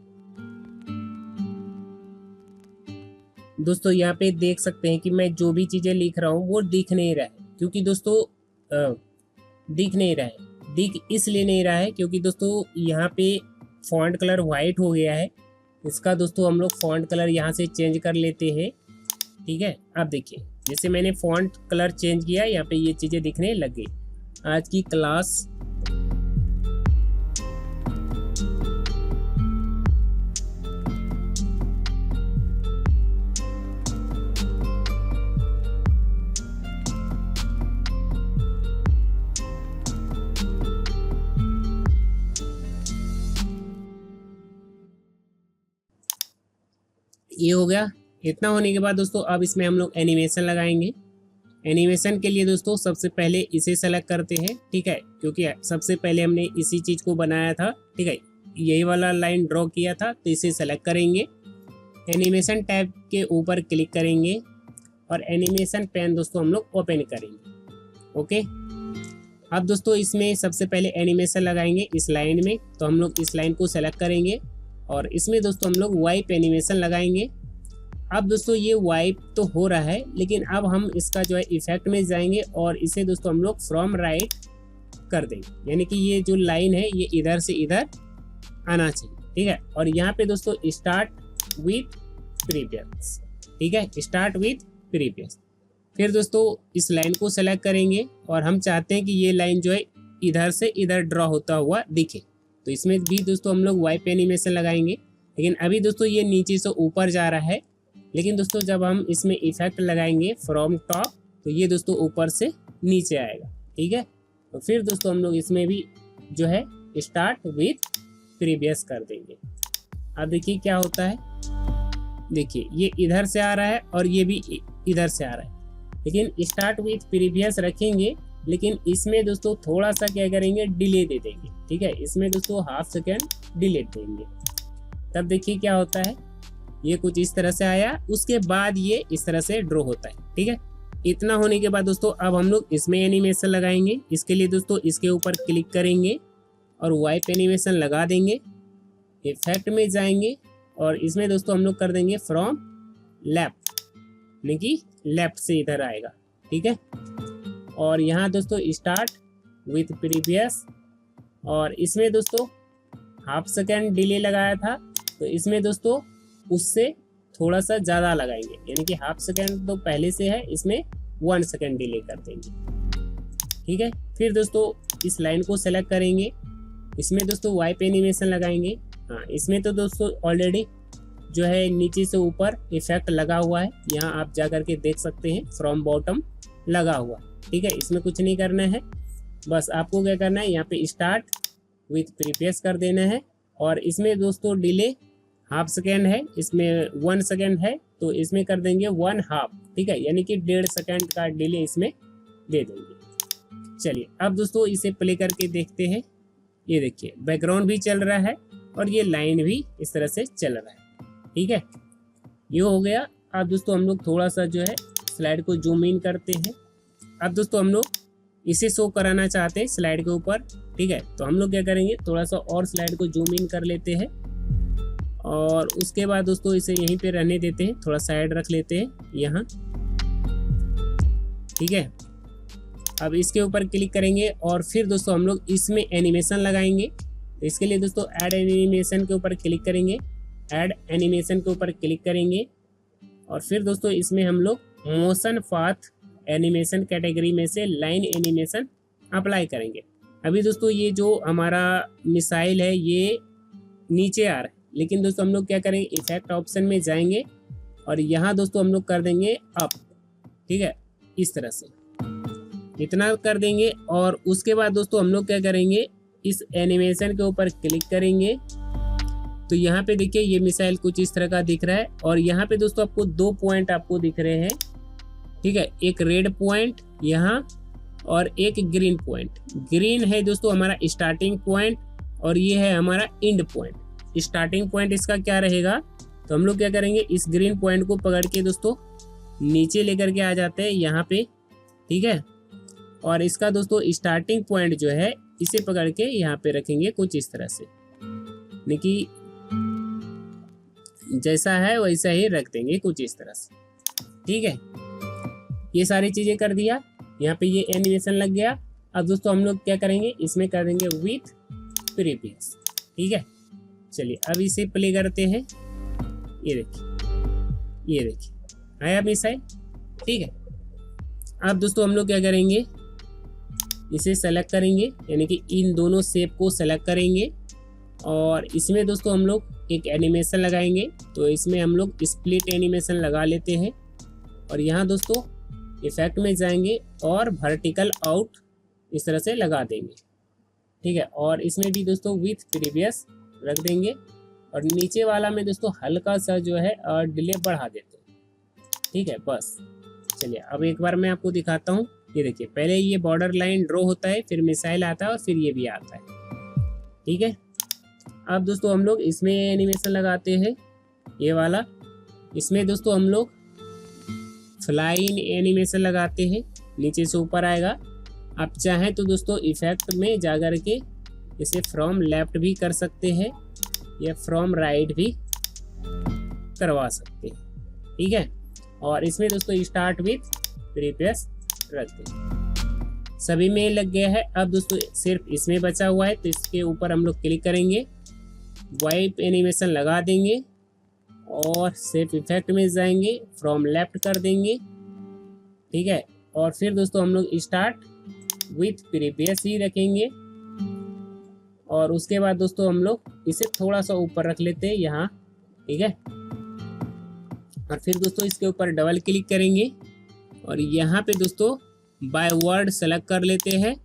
दोस्तों यहाँ पे देख सकते हैं कि मैं जो भी चीज़ें लिख रहा हूँ वो दिख नहीं रहा है, क्योंकि दोस्तों दिख नहीं रहा है। दिख इसलिए नहीं रहा है क्योंकि दोस्तों यहाँ पे फॉन्ट कलर वाइट हो गया है। इसका दोस्तों हम लोग फॉन्ट कलर यहाँ से चेंज कर लेते हैं, ठीक है। अब देखिए जैसे मैंने फॉन्ट कलर चेंज किया, यहाँ पे ये चीज़ें दिखने लग गई। आज की क्लास ये हो गया। इतना होने के बाद दोस्तों अब इसमें हम लोग एनिमेशन लगाएंगे। एनिमेशन के लिए दोस्तों सबसे पहले इसे सेलेक्ट करते हैं, ठीक है, क्योंकि सबसे पहले हमने इसी चीज़ को बनाया था, ठीक है, यही वाला लाइन ड्रॉ किया था, तो इसे सेलेक्ट करेंगे। एनिमेशन टैब के ऊपर क्लिक करेंगे और एनिमेशन पेन दोस्तों हम लोग ओपन करेंगे। ओके, अब दोस्तों इसमें सबसे पहले एनिमेशन लगाएंगे इस लाइन में, तो हम लोग इस लाइन को सेलेक्ट करेंगे और इसमें दोस्तों हम लोग वाइप एनिमेशन लगाएंगे। अब दोस्तों ये वाइप तो हो रहा है, लेकिन अब हम इसका जो है इफेक्ट में जाएंगे और इसे दोस्तों हम लोग फ्रॉम राइट कर देंगे, यानी कि ये जो लाइन है ये इधर से इधर आना चाहिए, ठीक है। और यहाँ पे दोस्तों स्टार्ट विथ प्रीवियस, ठीक है, स्टार्ट विथ प्रीवियस। फिर दोस्तों इस लाइन को सेलेक्ट करेंगे और हम चाहते हैं कि ये लाइन जो है इधर से इधर ड्रॉ होता हुआ दिखे, तो इसमें भी दोस्तों हम लोग वाइप एनिमेशन लगाएंगे। लेकिन अभी दोस्तों ये नीचे से ऊपर जा रहा है, लेकिन दोस्तों जब हम इसमें इफेक्ट लगाएंगे फ्रॉम टॉप, तो ये दोस्तों ऊपर से नीचे आएगा, ठीक है। तो फिर दोस्तों हम लोग इसमें भी जो है स्टार्ट विथ प्रीवियस कर देंगे। अब देखिए क्या होता है, देखिए ये इधर से आ रहा है और ये भी इधर से आ रहा है, लेकिन स्टार्ट विथ प्रीवियस रखेंगे, लेकिन इसमें दोस्तों थोड़ा सा क्या करेंगे, डिले दे देंगे, ठीक है, इसमें दोस्तों हाफ सेकेंड डिले देंगे। तब देखिए क्या होता है, ये कुछ इस तरह से आया, उसके बाद ये इस तरह से ड्रॉ होता है, ठीक है। इतना होने के बाद दोस्तों अब हम लोग इसमें एनिमेशन लगाएंगे। इसके लिए दोस्तों इसके ऊपर क्लिक करेंगे और वाइप एनिमेशन लगा देंगे, इफेक्ट में जाएंगे और इसमें दोस्तों हम लोग कर देंगे फ्रॉम लेफ्ट, यानी कि लेफ्ट से इधर आएगा, ठीक है। और यहाँ दोस्तों स्टार्ट विथ प्रीवियस, और इसमें दोस्तों हाफ सेकेंड डिले लगाया था, तो इसमें दोस्तों उससे थोड़ा सा ज़्यादा लगाएंगे, यानी कि हाफ सेकेंड तो पहले से है, इसमें 1 सेकेंड डिले कर देंगे, ठीक है। फिर दोस्तों इस लाइन को सेलेक्ट करेंगे, इसमें दोस्तों वाइप एनिमेशन लगाएंगे। हाँ, इसमें तो दोस्तों ऑलरेडी जो है नीचे से ऊपर इफेक्ट लगा हुआ है, यहाँ आप जा करके देख सकते हैं, फ्रॉम बॉटम लगा हुआ, ठीक है। इसमें कुछ नहीं करना है, बस आपको क्या करना है, यहाँ पे स्टार्ट विथ प्रीवियस कर देना है। और इसमें दोस्तों डिले हाफ सेकेंड है, इसमें 1 सेकेंड है, तो इसमें कर देंगे 1/2, ठीक है, यानी कि 1.5 सेकेंड का डिले इसमें दे देंगे। चलिए अब दोस्तों इसे प्ले करके देखते हैं। ये देखिए बैकग्राउंड भी चल रहा है और ये लाइन भी इस तरह से चल रहा है, ठीक है। ये हो गया। अब दोस्तों हम लोग थोड़ा सा जो है स्लाइड को जूम इन करते हैं। अब दोस्तों हम लोग इसे शो कराना चाहते हैं स्लाइड के ऊपर, ठीक है, तो हम लोग क्या करेंगे, थोड़ा सा और स्लाइड को जूम इन कर लेते हैं और उसके बाद दोस्तों इसे यहीं पे रहने देते हैं, थोड़ा साइड रख लेते हैं यहाँ, ठीक है। अब इसके ऊपर क्लिक करेंगे और फिर दोस्तों हम लोग इसमें एनिमेशन लगाएंगे। तो इसके लिए दोस्तों ऐड एनिमेशन के ऊपर क्लिक करेंगे, ऐड एनिमेशन के ऊपर क्लिक करेंगे और फिर दोस्तों इसमें हम लोग मोशन पाथ एनिमेशन कैटेगरी में से लाइन एनिमेशन अप्लाई करेंगे। अभी दोस्तों ये जो हमारा मिसाइल है ये नीचे आ रहा है, लेकिन दोस्तों हम लोग क्या करेंगे, इफेक्ट ऑप्शन में जाएंगे और यहाँ दोस्तों हम लोग कर देंगे अप, ठीक है, इस तरह से इतना कर देंगे। और उसके बाद दोस्तों हम लोग क्या करेंगे, इस एनिमेशन के ऊपर क्लिक करेंगे, तो यहाँ पे देखिए ये मिसाइल कुछ इस तरह का दिख रहा है और यहाँ पे दोस्तों आपको 2 पॉइंट आपको दिख रहे हैं, ठीक है, एक रेड पॉइंट यहाँ और एक ग्रीन पॉइंट। ग्रीन है दोस्तों हमारा स्टार्टिंग पॉइंट और ये है हमारा एंड पॉइंट। स्टार्टिंग पॉइंट इसका क्या रहेगा, तो हम लोग क्या करेंगे, इस ग्रीन पॉइंट को पकड़ के दोस्तों नीचे लेकर के आ जाते हैं यहाँ पे, ठीक है, और इसका दोस्तों स्टार्टिंग पॉइंट जो है इसे पकड़ के यहाँ पे रखेंगे कुछ इस तरह से, यानी कि जैसा है वैसा ही रख देंगे कुछ इस तरह से, ठीक है। ये सारी चीजें कर दिया, यहाँ पे ये एनिमेशन लग गया। अब दोस्तों हम लोग क्या करेंगे, इसमें कर देंगे विथ प्रीवियस, ठीक है। चलिए अब इसे प्ले करते हैं। ये देखिए आया मिसाइल, ठीक है। अब दोस्तों हम लोग क्या करेंगे, इसे सेलेक्ट करेंगे, यानी कि इन दोनों शेप को सेलेक्ट करेंगे और इसमें दोस्तों हम लोग एक एनिमेशन लगाएंगे। तो इसमें हम लोग स्प्लिट एनिमेशन लगा लेते हैं और यहाँ दोस्तों इफेक्ट में जाएंगे और वर्टिकल आउट इस तरह से लगा देंगे, ठीक है। और इसमें भी दोस्तों विथ प्रीवियस रख देंगे और नीचे वाला में दोस्तों हल्का सा जो है डिले बढ़ा देते हैं, ठीक है, बस चलिए अब एक बार मैं आपको दिखाता हूँ। ये देखिए, पहले ये बॉर्डर लाइन ड्रॉ होता है, फिर मिसाइल आता है और फिर ये भी आता है। ठीक है, अब दोस्तों हम लोग इसमें एनिमेशन लगाते हैं, ये वाला। इसमें दोस्तों हम लोग फ्लाइन एनिमेशन लगाते हैं, नीचे से ऊपर आएगा। आप चाहें तो दोस्तों इफेक्ट में जा कर के इसे फ्रॉम लेफ्ट भी कर सकते हैं या फ्रॉम राइट भी करवा सकते हैं। ठीक है, और इसमें दोस्तों स्टार्ट विथ प्रीवियस रख दें। सभी में लग गया है। अब दोस्तों सिर्फ इसमें बचा हुआ है, तो इसके ऊपर हम लोग क्लिक करेंगे, वाइप एनिमेशन लगा देंगे और सिर्फ इफेक्ट में जाएंगे, फ्रॉम लेफ्ट कर देंगे। ठीक है, और फिर दोस्तों हम लोग स्टार्ट विथ प्रीवियस ही रखेंगे और उसके बाद दोस्तों हम लोग इसे थोड़ा सा ऊपर रख लेते हैं यहाँ। ठीक है, और फिर दोस्तों इसके ऊपर डबल क्लिक करेंगे और यहाँ पे दोस्तों बाय वर्ड सेलेक्ट कर लेते हैं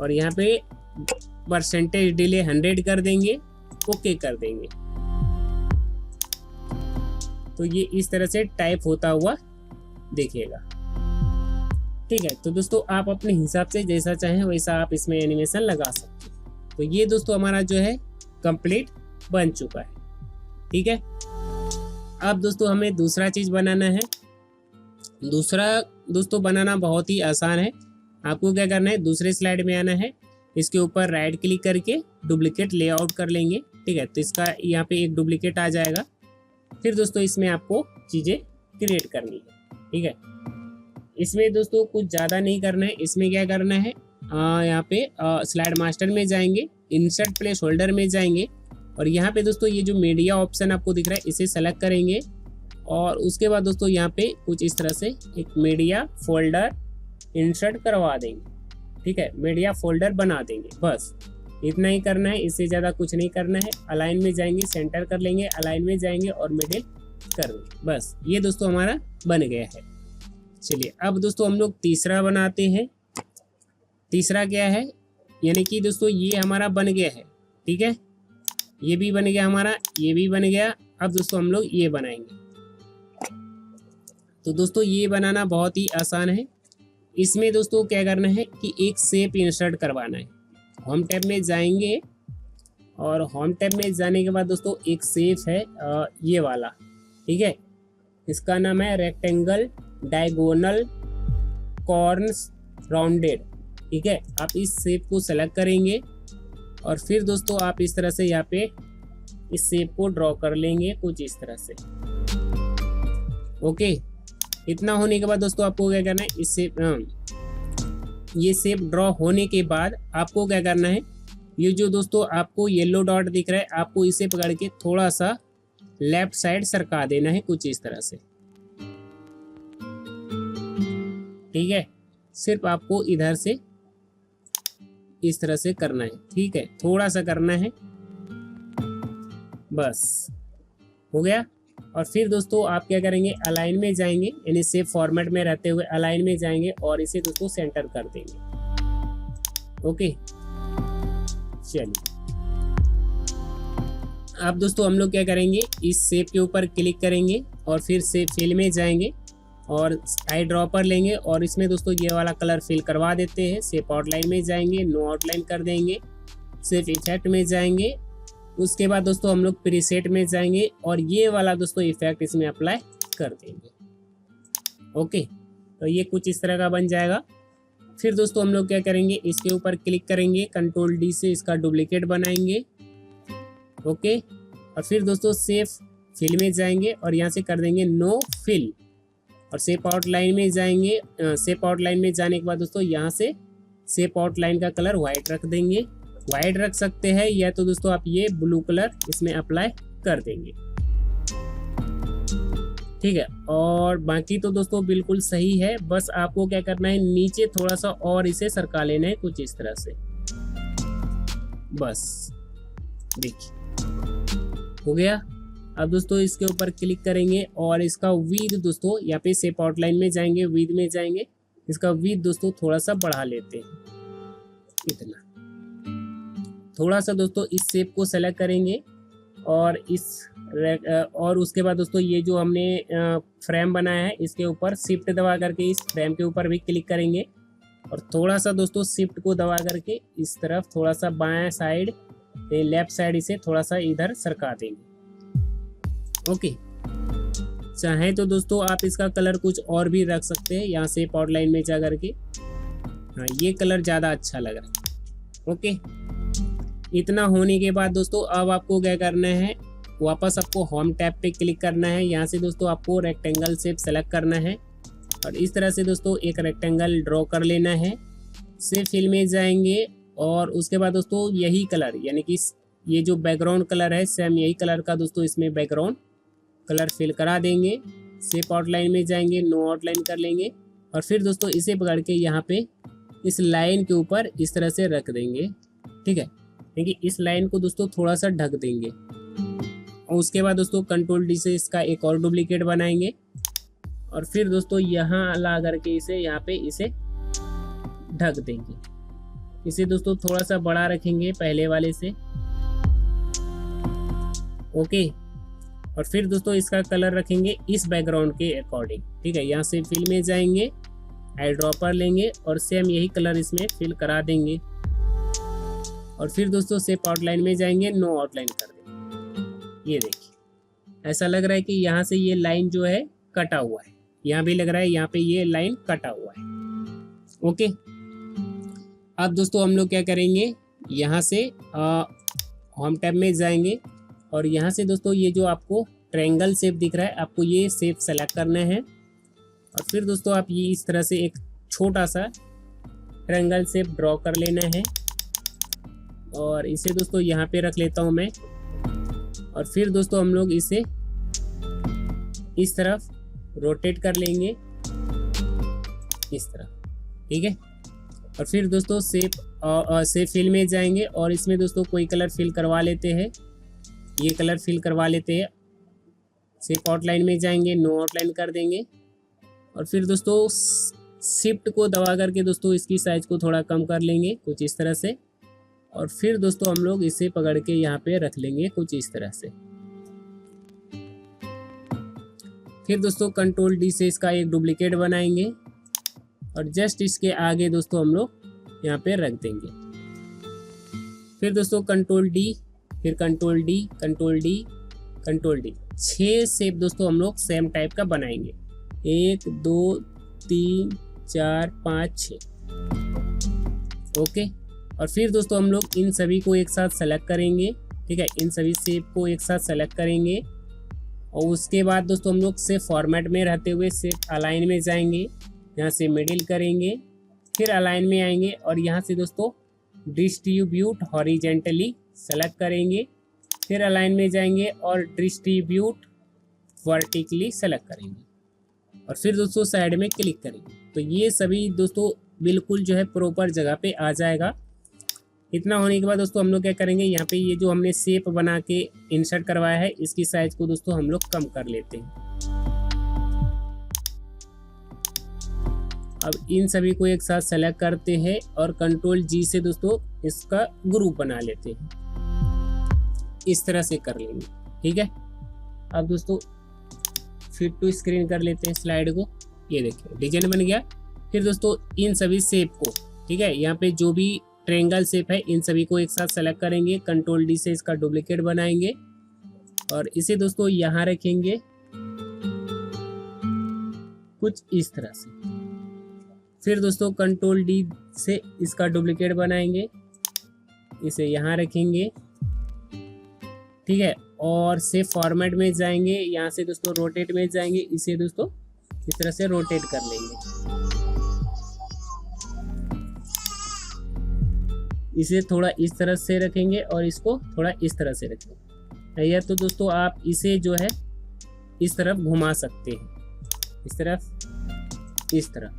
और यहाँ पे परसेंटेज डिले 100 कर देंगे, ओके कर देंगे। तो ये इस तरह से टाइप होता हुआ दिखेगा। ठीक है, तो दोस्तों आप अपने हिसाब से जैसा चाहें वैसा आप इसमें एनिमेशन लगा सकते हैं। तो ये दोस्तों हमारा जो है कंप्लीट बन चुका है। ठीक है, अब दोस्तों हमें दूसरा चीज़ बनाना है। दूसरा दोस्तों बनाना बहुत ही आसान है। आपको क्या करना है, दूसरे स्लाइड में आना है, इसके ऊपर राइट क्लिक करके डुप्लीकेट लेआउट कर लेंगे। ठीक है, तो इसका यहाँ पे एक डुप्लीकेट आ जाएगा। फिर दोस्तों इसमें आपको चीज़ें क्रिएट करनी है। ठीक है, इसमें दोस्तों कुछ ज़्यादा नहीं करना है। इसमें क्या करना है, यहाँ पे स्लाइड मास्टर में जाएंगे, इंसर्ट प्लेस होल्डर में जाएंगे और यहाँ पे दोस्तों ये जो मीडिया ऑप्शन आपको दिख रहा है इसे सेलेक्ट करेंगे और उसके बाद दोस्तों यहाँ पे कुछ इस तरह से एक मीडिया फोल्डर इंसर्ट करवा देंगे। ठीक है, मीडिया फोल्डर बना देंगे, बस इतना ही करना है, इससे ज़्यादा कुछ नहीं करना है। अलाइन में जाएंगे, सेंटर कर लेंगे, अलाइन में जाएंगे और मिडिल कर देंगे। बस ये दोस्तों हमारा बन गया है। चलिए अब दोस्तों हम लोग तीसरा बनाते हैं। तीसरा क्या है, यानी कि दोस्तों ये हमारा बन गया है। ठीक है, ये भी बन गया हमारा, ये भी बन गया। अब दोस्तों हम लोग ये बनाएंगे। तो दोस्तों ये बनाना बहुत ही आसान है। इसमें दोस्तों क्या करना है कि एक शेप इंसर्ट करवाना है। होम टैब में जाएंगे और होम टैब में जाने के बाद दोस्तों एक शेप है ये वाला। ठीक है, इसका नाम है रेक्टेंगल डायगोनल कॉर्नर्स राउंडेड। ठीक है, आप इस शेप को सेलेक्ट करेंगे और फिर दोस्तों आप इस तरह से यहाँ पे इस शेप को ड्रॉ कर लेंगे कुछ इस तरह से। ओके, इतना होने के बाद दोस्तों आपको क्या करना है, इस शेप ये शेप ड्रॉ होने के बाद आपको क्या करना है, ये जो दोस्तों आपको येलो डॉट दिख रहा है आपको इसे पकड़ के थोड़ा सा लेफ्ट साइड सरका देना है कुछ इस तरह से। ठीक है, सिर्फ आपको इधर से इस तरह से करना है। ठीक है, थोड़ा सा करना है, बस हो गया। और फिर दोस्तों आप क्या करेंगे, अलाइन में जाएंगे, यानी सेव फॉर्मेट में रहते हुए अलाइन में जाएंगे और इसे दोस्तों सेंटर कर देंगे। ओके, चलिए अब दोस्तों हम लोग क्या करेंगे, इस शेप के ऊपर क्लिक करेंगे और फिर से फिल में जाएंगे और आई ड्रॉपर लेंगे और इसमें दोस्तों ये वाला कलर फिल करवा देते हैं। शेप आउटलाइन में जाएंगे, नो आउटलाइन कर देंगे, सिर्फ इफेक्ट में जाएंगे। उसके बाद दोस्तों हम लोग प्रीसेट में जाएंगे और ये वाला दोस्तों इफेक्ट इसमें अप्लाई कर देंगे। ओके, तो ये कुछ इस तरह का बन जाएगा। फिर दोस्तों हम लोग क्या करेंगे, इसके ऊपर क्लिक करेंगे, कंट्रोल डी से इसका डुप्लीकेट बनाएंगे। ओके, और फिर दोस्तों सेफ फिल में जाएंगे और यहाँ से कर देंगे नो फिल और शेप आउटलाइन में जाएंगे। शेप आउटलाइन में जाने के बाद दोस्तों यहाँ से शेप आउटलाइन का कलर वाइट रख देंगे, वाइट रख सकते हैं या तो दोस्तों आप ये ब्लू कलर इसमें अप्लाई कर देंगे। ठीक है, और बाकी तो दोस्तों बिल्कुल सही है। बस आपको क्या करना है, नीचे थोड़ा सा और इसे सरका लेना है कुछ इस तरह से, बस देखिए हो गया। अब दोस्तों इसके ऊपर क्लिक करेंगे और इसका विड्थ दोस्तों यहाँ पे शेप आउटलाइन में जाएंगे, विड्थ में जाएंगे, इसका विड्थ दोस्तों थोड़ा सा बढ़ा लेते हैं, इतना थोड़ा सा दोस्तों इस शेप को सेलेक्ट करेंगे और इस और उसके बाद दोस्तों ये जो हमने फ्रेम बनाया है इसके ऊपर शिफ्ट दबा करके इस फ्रेम के ऊपर भी क्लिक करेंगे और थोड़ा सा दोस्तों शिफ्ट को दबा करके इस तरफ थोड़ा सा बाएं साइड लेफ्ट साइड इसे थोड़ा सा इधर सरका देंगे। ओके, चाहे तो दोस्तों आप इसका कलर कुछ और भी रख सकते हैं, यहाँ से आउटलाइन में जा करके। हाँ, ये कलर ज़्यादा अच्छा लग रहा है। ओके, इतना होने के बाद दोस्तों अब आपको क्या करना है, वापस आपको होम टैब पे क्लिक करना है। यहाँ से दोस्तों आपको रेक्टेंगल शेप सेलेक्ट करना है और इस तरह से दोस्तों एक रेक्टेंगल ड्रॉ कर लेना है। से फिल में जाएंगे और उसके बाद दोस्तों यही कलर यानी कि ये जो बैकग्राउंड कलर है सेम यही कलर का दोस्तों इसमें बैकग्राउंड कलर फिल करा देंगे। शेप आउटलाइन में जाएंगे, नो आउटलाइन कर लेंगे और फिर दोस्तों इसे पकड़ के यहाँ पे इस लाइन के ऊपर इस तरह से रख देंगे। ठीक है, क्योंकि इस लाइन को दोस्तों थोड़ा सा ढक देंगे और उसके बाद दोस्तों कंट्रोल डी से इसका एक और डुप्लीकेट बनाएंगे और फिर दोस्तों यहाँ ला करके इसे यहाँ पे इसे ढक देंगे। इसे दोस्तों थोड़ा सा बड़ा रखेंगे पहले वाले से। ओके, और फिर दोस्तों इसका कलर रखेंगे इस बैकग्राउंड के अकॉर्डिंग। ठीक है, यहाँ से फिल में जाएंगे, आई ड्रॉपर लेंगे और सेम यही कलर इसमें फिल करा देंगे और फिर दोस्तों शेप आउटलाइन में जाएंगे, नो आउटलाइन कर देंगे। ये देखिए ऐसा लग रहा है कि यहाँ से ये लाइन जो है कटा हुआ है, यहाँ भी लग रहा है यहाँ पे ये लाइन कटा हुआ है। ओके, अब दोस्तों हम लोग क्या करेंगे, यहाँ से होम टैब में जाएंगे और यहाँ से दोस्तों ये जो आपको ट्रायंगल शेप दिख रहा है आपको ये शेप सेलेक्ट करना है और फिर दोस्तों आप ये इस तरह से एक छोटा सा ट्रायंगल शेप ड्रॉ कर लेना है और इसे दोस्तों यहाँ पे रख लेता हूँ मैं और फिर दोस्तों हम लोग इसे इस तरफ रोटेट कर लेंगे इस तरफ। ठीक है, और फिर दोस्तों शेप फिल में जाएंगे और इसमें दोस्तों कोई कलर फिल करवा लेते हैं, ये कलर फिल करवा लेते हैं। शेप आउटलाइन में जाएंगे, नो आउटलाइन कर देंगे और फिर दोस्तों शिफ्ट को दबा करके दोस्तों इसकी साइज को थोड़ा कम कर लेंगे कुछ इस तरह से और फिर दोस्तों हम लोग इसे पकड़ के यहाँ पे रख लेंगे कुछ इस तरह से। फिर दोस्तों कंट्रोल डी से इसका एक डुप्लीकेट बनाएंगे और जस्ट इसके आगे दोस्तों हम लोग यहाँ पे रख देंगे। फिर दोस्तों कंट्रोल डी, फिर control D, control D, control D, 6 shape दोस्तों हम लोग सेम टाइप का बनाएंगे। 1 2 3 4 5 6। ओके, और फिर दोस्तों हम लोग इन सभी को एक साथ सेलेक्ट करेंगे। ठीक है, इन सभी शेप को एक साथ सेलेक्ट करेंगे और उसके बाद दोस्तों हम लोग से फॉर्मेट में रहते हुए शेप अलाइन में जाएंगे, यहाँ से मिडिल करेंगे, फिर अलाइन में आएंगे और यहाँ से दोस्तों डिस्ट्रीब्यूट हॉरिजेंटली सेलेक्ट करेंगे, फिर अलाइन में जाएंगे और डिस्ट्रीब्यूट वर्टिकली सेलेक्ट करेंगे और फिर दोस्तों साइड में क्लिक करेंगे। तो ये सभी दोस्तों बिल्कुल जो है प्रॉपर जगह पे आ जाएगा। इतना होने के बाद दोस्तों हम लोग क्या करेंगे, यहाँ पे ये जो हमने शेप बना के इंसर्ट करवाया है इसकी साइज को दोस्तों हम लोग कम कर लेते हैं। अब इन सभी को एक साथ सेलेक्ट करते हैं और कंट्रोल जी से दोस्तों इसका ग्रुप बना लेते हैं, इस तरह से कर लेंगे। ठीक है, अब दोस्तों फिट टू स्क्रीन कर लेते हैं स्लाइड को। ये देखिए डिजाइन बन गया। फिर दोस्तों इन सभी शेप को, ठीक है, यहाँ पे जो भी ट्रायंगल शेप है इन सभी को एक साथ सेलेक्ट करेंगे, कंट्रोल डी से इसका डुप्लीकेट बनाएंगे और इसे दोस्तों यहाँ रखेंगे कुछ इस तरह से। फिर दोस्तों कंट्रोल डी से इसका डुप्लीकेट बनाएंगे, इसे यहाँ रखेंगे। ठीक है, और से फॉर्मेट में जाएंगे, यहाँ से दोस्तों रोटेट में जाएंगे, इसे दोस्तों इस तरह से रोटेट कर लेंगे। इसे थोड़ा इस तरह से रखेंगे और इसको थोड़ा इस तरह से रखेंगे। या तो दोस्तों आप इसे जो है इस तरफ घुमा सकते हैं, इस तरफ, इस तरफ।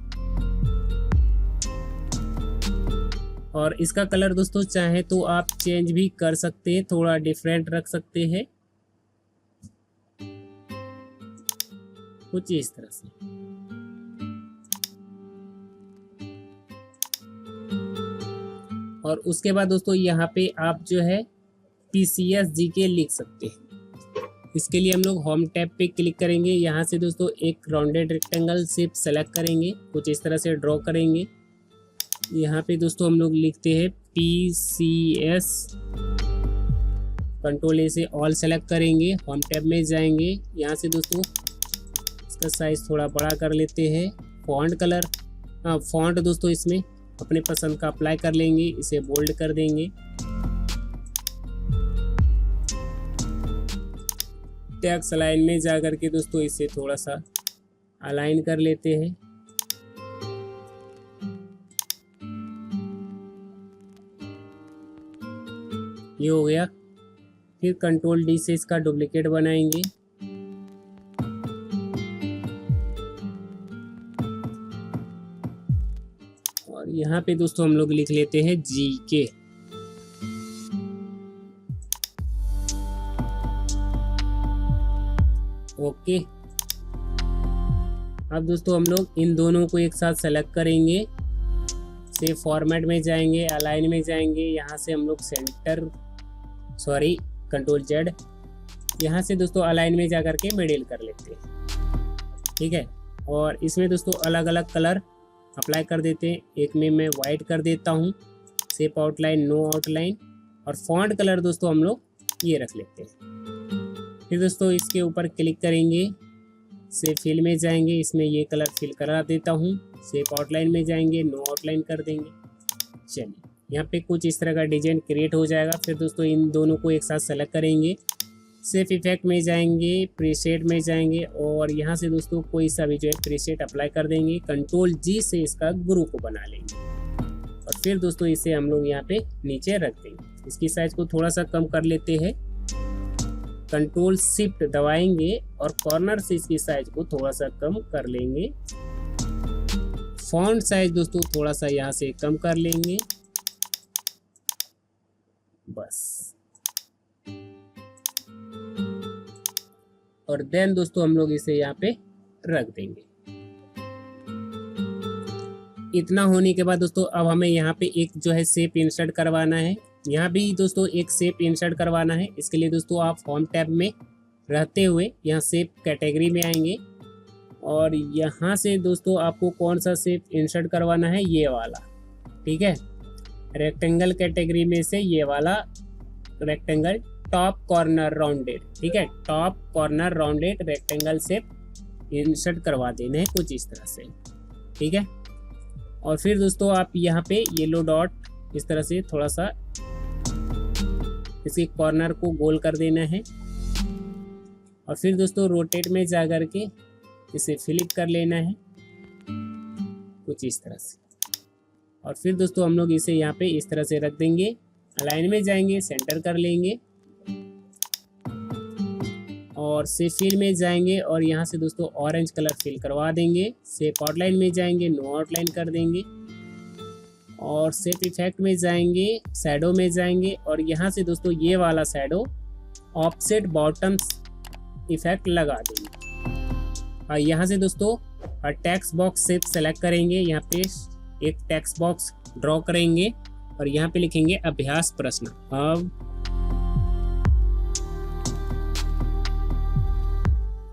और इसका कलर दोस्तों चाहे तो आप चेंज भी कर सकते हैं, थोड़ा डिफरेंट रख सकते हैं कुछ इस तरह से। और उसके बाद दोस्तों यहाँ पे आप जो है PCS GK लिख सकते हैं। इसके लिए हम लोग होम टैब पे क्लिक करेंगे। यहाँ से दोस्तों एक राउंडेड रेक्टेंगल शेप सेलेक्ट करेंगे, कुछ इस तरह से ड्रॉ करेंगे। यहाँ पे दोस्तों हम लोग लिखते हैं PCS, कंट्रोल ए से ऑल सेलेक्ट करेंगे, होम टैब में जाएंगे। यहाँ से दोस्तों इसका साइज थोड़ा बड़ा कर लेते हैं। फॉन्ट कलर, फॉन्ट दोस्तों इसमें अपने पसंद का अप्लाई कर लेंगे, इसे बोल्ड कर देंगे। टेक्स्ट अलाइन में जा करके दोस्तों इसे थोड़ा सा अलाइन कर लेते हैं। ये हो गया। फिर कंट्रोल D से इसका डुप्लीकेट बनाएंगे। और यहाँ पे दोस्तों हम लोग लिख लेते हैं GK। ओके, अब दोस्तों हम लोग इन दोनों को एक साथ सेलेक्ट करेंगे। से फॉर्मेट में जाएंगे, अलाइन में जाएंगे। यहाँ से हम लोग कंट्रोल Z, यहाँ से दोस्तों अलाइन में जा करके मिडिल कर लेते हैं। ठीक है, और इसमें दोस्तों अलग अलग कलर अप्लाई कर देते हैं। एक में मैं वाइट कर देता हूँ, शेप आउटलाइन, नो आउटलाइन। और फॉन्ट कलर दोस्तों हम लोग ये रख लेते हैं। फिर दोस्तों इसके ऊपर क्लिक करेंगे, से फिल में जाएंगे, इसमें ये कलर फिल करा देता हूँ। शेप आउटलाइन में जाएंगे, नो आउटलाइन कर देंगे। चलिए, यहाँ पे कुछ इस तरह का डिजाइन क्रिएट हो जाएगा। फिर दोस्तों इन दोनों को एक साथ सेलेक्ट करेंगे, शेप इफेक्ट में जाएंगे, प्रीसेट में जाएंगे और यहाँ से दोस्तों कोई सा भी जो है प्रीसेट अप्लाई कर देंगे। कंट्रोल G से इसका ग्रुप को बना लेंगे और फिर दोस्तों इसे हम लोग यहाँ पे नीचे रख देंगे। इसकी साइज को थोड़ा सा कम कर लेते हैं, कंट्रोल शिफ्ट दबाएंगे और कॉर्नर से इसकी साइज को थोड़ा सा कम कर लेंगे। फॉन्ट साइज दोस्तों थोड़ा सा यहाँ से कम कर लेंगे, बस। और देन दोस्तों हम लोग इसे यहाँ पे रख देंगे। इतना होने के बाद दोस्तों अब हमें यहाँ पे एक जो है शेप इंसर्ट करवाना है। यहाँ भी दोस्तों एक शेप इंसर्ट करवाना है। इसके लिए दोस्तों आप होम टैब में रहते हुए यहाँ शेप कैटेगरी में आएंगे और यहाँ से दोस्तों आपको कौन सा शेप इंसर्ट करवाना है, ये वाला। ठीक है, रेक्टेंगल कैटेगरी में से ये वाला रेक्टेंगल टॉप कॉर्नर राउंडेड। ठीक है, top corner rounded rectangle shape insert करवा देना है कुछ इस तरह से। ठीक है, और फिर दोस्तों आप यहाँ पे येलो डॉट इस तरह से थोड़ा सा इसके कॉर्नर को गोल कर देना है और फिर दोस्तों रोटेट में जा कर के इसे फ्लिप कर लेना है कुछ इस तरह से। और फिर दोस्तों हम लोग इसे यहाँ पे इस तरह से रख देंगे, अलाइन में जाएंगे, सेंटर कर लेंगे और शेप फिल में जाएंगे और यहाँ से दोस्तों ऑरेंज कलर फिल करवा देंगे। शेप आउटलाइन में जाएंगे, नो आउटलाइन कर देंगे और शेप इफेक्ट में जाएंगे, शैडो में जाएंगे और यहाँ से दोस्तों ये वाला शैडो ऑफसेट बॉटम इफेक्ट लगा देंगे। और यहाँ से दोस्तों टेक्स्ट बॉक्स शेप सेलेक्ट करेंगे, यहाँ पे एक टेक्स्ट बॉक्स ड्रॉ करेंगे और यहाँ पे लिखेंगे अभ्यास प्रश्न। अब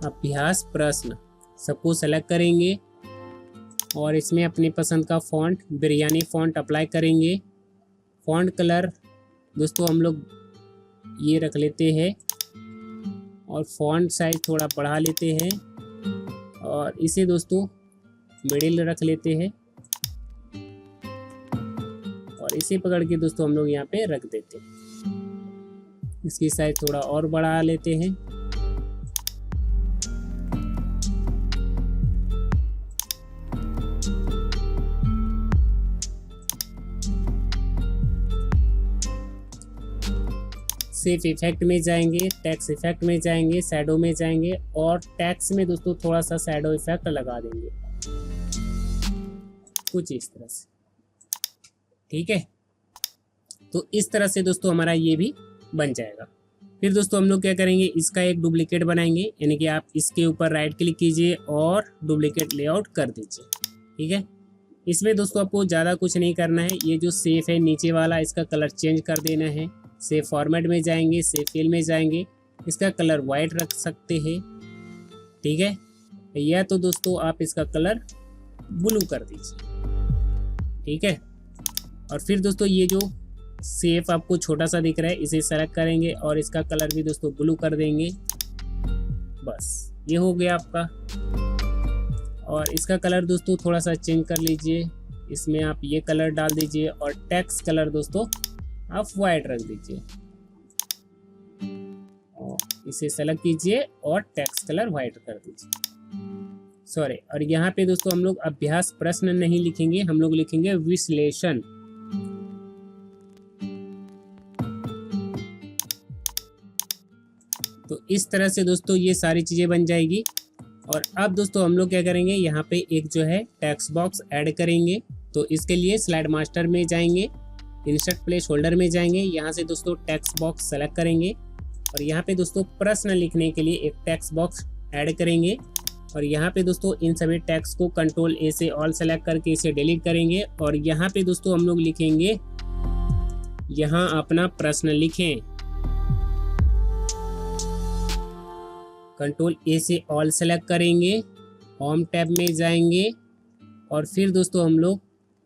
अभ्यास प्रश्न सबको सेलेक्ट करेंगे और इसमें अपनी पसंद का फॉन्ट, बिरयानी फॉन्ट अप्लाई करेंगे। फॉन्ट कलर दोस्तों हम लोग ये रख लेते हैं और फॉन्ट साइज थोड़ा बढ़ा लेते हैं और इसे दोस्तों मिडिल रख लेते हैं और इसे पकड़ के दोस्तों हम लोग यहाँ पे रख देते हैं। इसकी साइज थोड़ा और बढ़ा लेते हैं। शेप इफेक्ट में जाएंगे, टेक्स्ट इफेक्ट में जाएंगे, शैडो में जाएंगे और टेक्स्ट में दोस्तों थोड़ा सा शैडो इफेक्ट लगा देंगे कुछ इस तरह से। ठीक है, तो इस तरह से दोस्तों हमारा ये भी बन जाएगा। फिर दोस्तों हम लोग क्या करेंगे, इसका एक डुप्लीकेट बनाएंगे, यानी कि आप इसके ऊपर राइट क्लिक कीजिए और डुप्लीकेट लेआउट कर दीजिए। ठीक है, इसमें दोस्तों आपको ज़्यादा कुछ नहीं करना है। ये जो शेप है नीचे वाला, इसका कलर चेंज कर देना है। शेप फॉर्मेट में जाएंगे, शेप फिल में जाएंगे इसका कलर वाइट रख सकते हैं, ठीक है, या तो दोस्तों आप इसका कलर ब्लू कर दीजिए, ठीक है। और फिर दोस्तों ये जो शेप आपको छोटा सा दिख रहा है इसे सेलेक्ट करेंगे और इसका कलर भी दोस्तों ब्लू कर देंगे। बस ये हो गया आपका। और इसका कलर दोस्तों थोड़ा सा चेंज कर लीजिए, इसमें आप ये कलर डाल दीजिए और टेक्स्ट कलर दोस्तों आप वाइट रख दीजिए और इसे सेलेक्ट कीजिए और टेक्स्ट कलर वाइट कर दीजिए। सॉरी, और यहाँ पे दोस्तों हम लोग अभ्यास प्रश्न नहीं लिखेंगे, हम लोग लिखेंगे विश्लेषण। तो इस तरह से दोस्तों ये सारी चीजें बन जाएगी। और अब दोस्तों हम लोग क्या करेंगे, यहाँ पे एक जो है टेक्स्ट बॉक्स ऐड करेंगे। तो इसके लिए स्लाइड मास्टर में जाएंगे, इंसर्ट प्लेस होल्डर में जाएंगे, यहाँ से दोस्तों टेक्स्ट बॉक्स सेलेक्ट करेंगे और यहाँ पे दोस्तों प्रश्न लिखने के लिए एक टेक्स्ट बॉक्स ऐड करेंगे। और यहाँ पे दोस्तों इन सभी टेक्स्ट को कंट्रोल ए से ऑल सेलेक्ट करके इसे डिलीट करेंगे और यहाँ पे दोस्तों हम लोग लिखेंगे, यहाँ अपना प्रश्न लिखें। कंट्रोल ए से ऑल सेलेक्ट करेंगे, होम टैब में जाएंगे और फिर दोस्तों हम लोग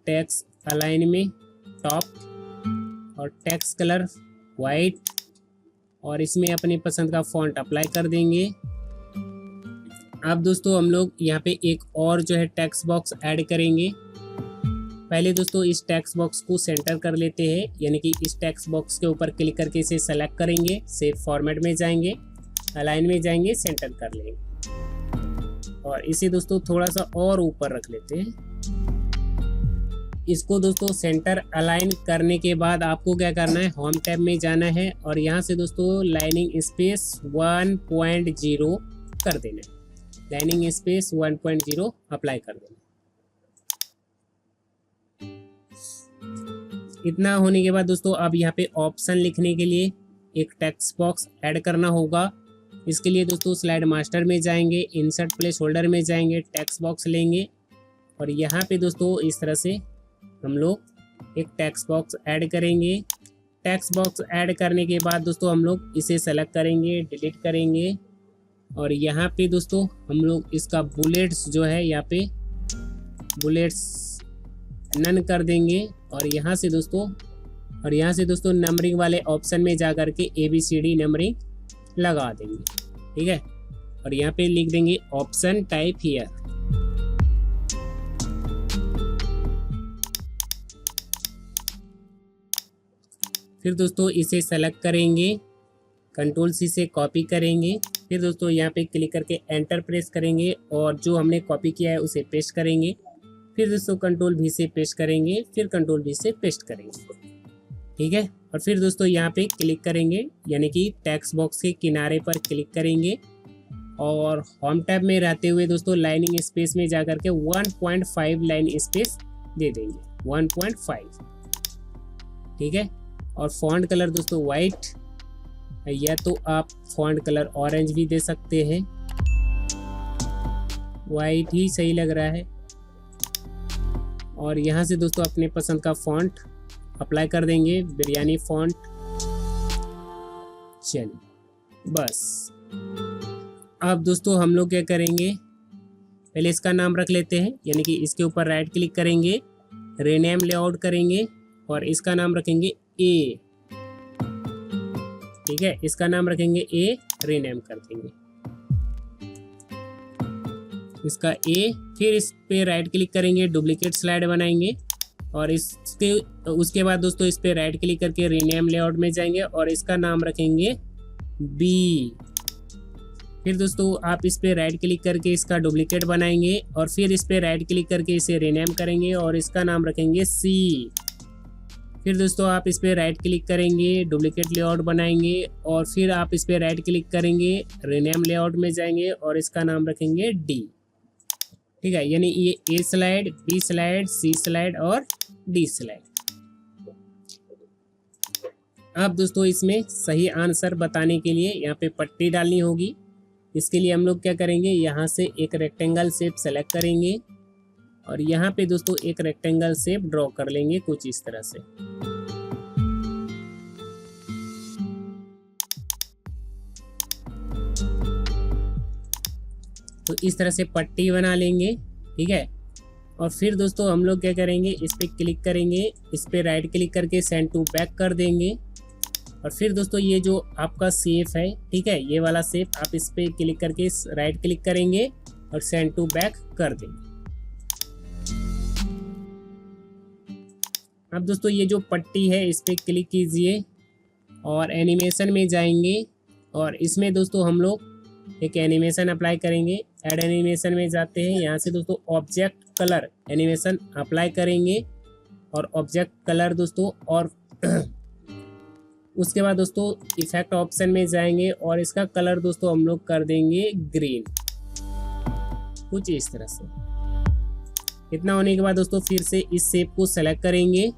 टेक्स्ट अलाइन में टॉप और टेक्स्ट कलर वाइट और इसमें अपनी पसंद का फॉन्ट अप्लाई कर देंगे। अब दोस्तों हम लोग यहाँ पे एक और जो है टेक्स्ट बॉक्स ऐड करेंगे। पहले दोस्तों इस टेक्स्ट बॉक्स को सेंटर कर लेते हैं, यानी कि इस टेक्स्ट बॉक्स के ऊपर क्लिक करके इसे सेलेक्ट करेंगे, सेव फॉर्मेट में जाएंगे, अलाइन में जाएंगे, सेंटर कर लेंगे और इसे दोस्तों थोड़ा सा और ऊपर रख लेते हैं। इसको दोस्तों सेंटर अलाइन करने के बाद आपको क्या करना है, होम टैब में जाना है और यहाँ से दोस्तों लाइनिंग स्पेस 1.0 कर देना है, लाइनिंग स्पेस 1.0 अप्लाई कर देना। इतना होने के बाद दोस्तों अब यहाँ पे ऑप्शन लिखने के लिए एक टेक्स्ट बॉक्स ऐड करना होगा। इसके लिए दोस्तों स्लाइड मास्टर में जाएंगे, इंसर्ट प्लेस होल्डर में जाएंगे, टेक्स्ट बॉक्स लेंगे और यहाँ पे दोस्तों इस तरह से हम लोग एक टेक्स्ट बॉक्स ऐड करेंगे। टेक्स्ट बॉक्स ऐड करने के बाद दोस्तों हम लोग इसे सेलेक्ट करेंगे, डिलीट करेंगे और यहाँ पे दोस्तों हम लोग इसका बुलेट्स जो है यहाँ पे बुलेट्स नन कर देंगे और यहाँ से दोस्तों नंबरिंग वाले ऑप्शन में जा करके ABCD नंबरिंग लगा देंगे, ठीक है। और यहाँ पे लिख देंगे ऑप्शन टाइप हियर। फिर दोस्तों इसे सेलेक्ट करेंगे, कंट्रोल C से कॉपी करेंगे, फिर दोस्तों यहाँ पे क्लिक करके एंटर प्रेस करेंगे और जो हमने कॉपी किया है उसे पेस्ट करेंगे। फिर दोस्तों कंट्रोल V से पेस्ट करेंगे, फिर कंट्रोल V से पेस्ट करेंगे, ठीक है। और फिर दोस्तों यहाँ पे क्लिक करेंगे, यानी कि टेक्स्ट बॉक्स के किनारे पर क्लिक करेंगे और होम टैब में रहते हुए दोस्तों लाइनिंग स्पेस में जाकर के 1.5 लाइन स्पेस दे देंगे, 1.5, ठीक है। और फॉन्ट कलर दोस्तों वाइट, या तो आप फॉन्ट कलर ऑरेंज भी दे सकते हैं, वाइट ही सही लग रहा है। और यहाँ से दोस्तों अपने पसंद का फॉन्ट अप्लाई कर देंगे, बिरयानी फॉन्ट। चलिए बस। अब दोस्तों हम लोग क्या करेंगे, पहले इसका नाम रख लेते हैं, यानी कि इसके ऊपर राइट क्लिक करेंगे, रीनेम लेआउट करेंगे और इसका नाम रखेंगे ए, ठीक है। इसका नाम रखेंगे ए, रीनेम कर देंगे इसका ए। फिर इस पे राइट क्लिक करेंगे, डुप्लीकेट स्लाइड बनाएंगे और उसके बाद दोस्तों इस पे राइट क्लिक करके रीनेम लेआउट में जाएंगे और इसका नाम रखेंगे बी। फिर दोस्तों आप इस पे राइट क्लिक करके इसका डुप्लीकेट बनाएंगे और फिर इस पे राइट क्लिक करके इसे रीनेम करेंगे और इसका नाम रखेंगे सी। फिर दोस्तों आप इस पे राइट क्लिक करेंगे, डुप्लीकेट लेआउट बनाएंगे और फिर आप इस पे राइट क्लिक करेंगे, रीनेम लेआउट में जाएंगे और इसका नाम रखेंगे डी, ठीक है। यानी ये ए स्लाइड, बी स्लाइड, सी स्लाइड और डी स्लाइड। अब दोस्तों इसमें सही आंसर बताने के लिए यहाँ पे पट्टी डालनी होगी। इसके लिए हम लोग क्या करेंगे, यहाँ से एक रेक्टेंगल शेप सेलेक्ट करेंगे और यहाँ पे दोस्तों एक रेक्टेंगल शेप ड्रॉ कर लेंगे कुछ इस तरह से। तो इस तरह से पट्टी बना लेंगे, ठीक है। और फिर दोस्तों हम लोग क्या करेंगे, इस पर क्लिक करेंगे, इस पर राइट क्लिक करके सेंड टू बैक कर देंगे। और फिर दोस्तों ये जो आपका शेप है, ठीक है, ये वाला शेप आप इस पर क्लिक करके राइट क्लिक करेंगे और सेंड टू बैक कर देंगे। अब दोस्तों ये जो पट्टी है इस पर क्लिक कीजिए और एनिमेशन में जाएंगे और इसमें दोस्तों हम लोग एक एनिमेशन अप्लाई करेंगे। ऐड एनिमेशन में जाते हैं, यहाँ से दोस्तों ऑब्जेक्ट कलर एनिमेशन अप्लाई करेंगे और ऑब्जेक्ट कलर दोस्तों, और उसके बाद दोस्तों इफेक्ट ऑप्शन में जाएंगे और इसका कलर दोस्तों हम लोग कर देंगे ग्रीन, कुछ इस तरह से। इतना होने के बाद दोस्तों फिर से इस शेप को सेलेक्ट करेंगे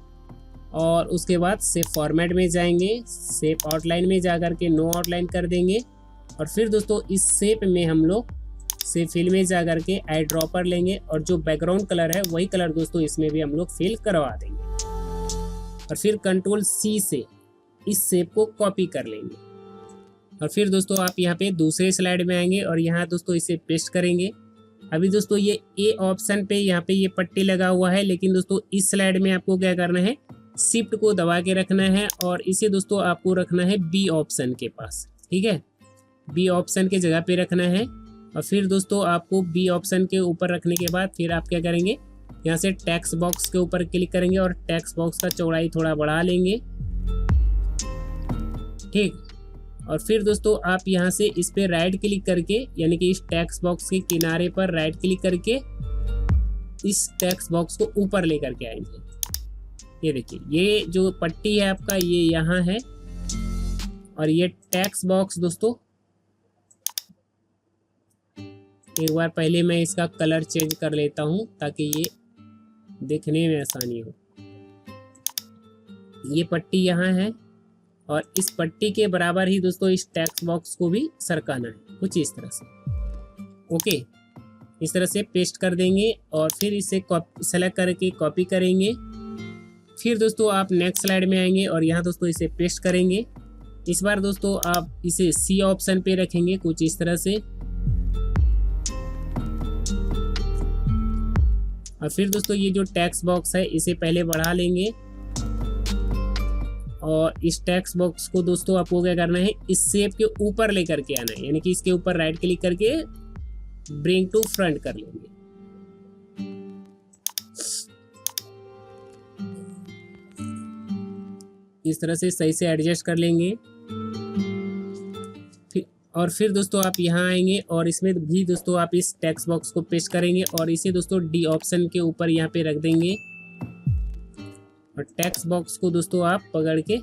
और उसके बाद शेप फॉर्मेट में जाएंगे, शेप आउटलाइन में जाकर के नो आउटलाइन कर देंगे। और फिर दोस्तों इस शेप में हम लोग शेप फिल में जाकर के आई ड्रॉपर लेंगे और जो बैकग्राउंड कलर है वही कलर दोस्तों इसमें भी हम लोग फिल करवा देंगे। और फिर कंट्रोल C से इस शेप को कॉपी कर लेंगे। और फिर दोस्तों आप यहाँ पे दूसरे स्लाइड में आएंगे और यहाँ दोस्तों इसे पेस्ट करेंगे। अभी दोस्तों ये ए ऑप्शन पे यहाँ पे ये पट्टी लगा हुआ है, लेकिन दोस्तों इस स्लाइड में आपको क्या करना है, शिफ्ट को दबा के रखना है और इसे दोस्तों आपको रखना है बी ऑप्शन के पास, ठीक है, बी ऑप्शन के जगह पे रखना है। और फिर दोस्तों आपको बी ऑप्शन के ऊपर रखने के बाद फिर आप क्या करेंगे, यहाँ से टेक्स्ट बॉक्स के ऊपर क्लिक करेंगे और टेक्स्ट बॉक्स का चौड़ाई थोड़ा बढ़ा लेंगे, ठीक। और फिर दोस्तों आप यहाँ से इस पे राइट क्लिक करके, यानी कि इस टेक्स्ट बॉक्स के किनारे पर राइट क्लिक करके इस टेक्स्ट बॉक्स को ऊपर लेकर के आएंगे। ये देखिए, ये जो पट्टी है आपका ये यहाँ है और ये टेक्स्ट बॉक्स दोस्तों, एक बार पहले मैं इसका कलर चेंज कर लेता हूँ ताकि ये देखने में आसानी हो। ये पट्टी यहाँ है और इस पट्टी के बराबर ही दोस्तों इस टेक्स्ट बॉक्स को भी सरकाना है, कुछ इस तरह से। ओके, इस तरह से पेस्ट कर देंगे और फिर इसे सेलेक्ट करके कॉपी करेंगे। फिर दोस्तों आप नेक्स्ट स्लाइड में आएंगे और यहाँ दोस्तों इसे पेस्ट करेंगे। इस बार दोस्तों आप इसे सी ऑप्शन पे रखेंगे, कुछ इस तरह से। और फिर दोस्तों ये जो टेक्स्ट बॉक्स है इसे पहले बढ़ा लेंगे और इस टेक्स्ट बॉक्स को दोस्तों आपको क्या करना है, इस शेप के ऊपर लेकर के आना है, यानी कि इसके ऊपर राइट क्लिक करके ब्रिंग टू फ्रंट कर लेंगे। इस तरह से सही से एडजस्ट कर लेंगे। और फिर दोस्तों आप यहाँ आएंगे और इसमें भी दोस्तों आप इस टेक्स्ट बॉक्स को पेस्ट करेंगे और इसे दोस्तों डी ऑप्शन के ऊपर यहाँ पे रख देंगे। और टेक्स्ट बॉक्स को दोस्तों आप पकड़ के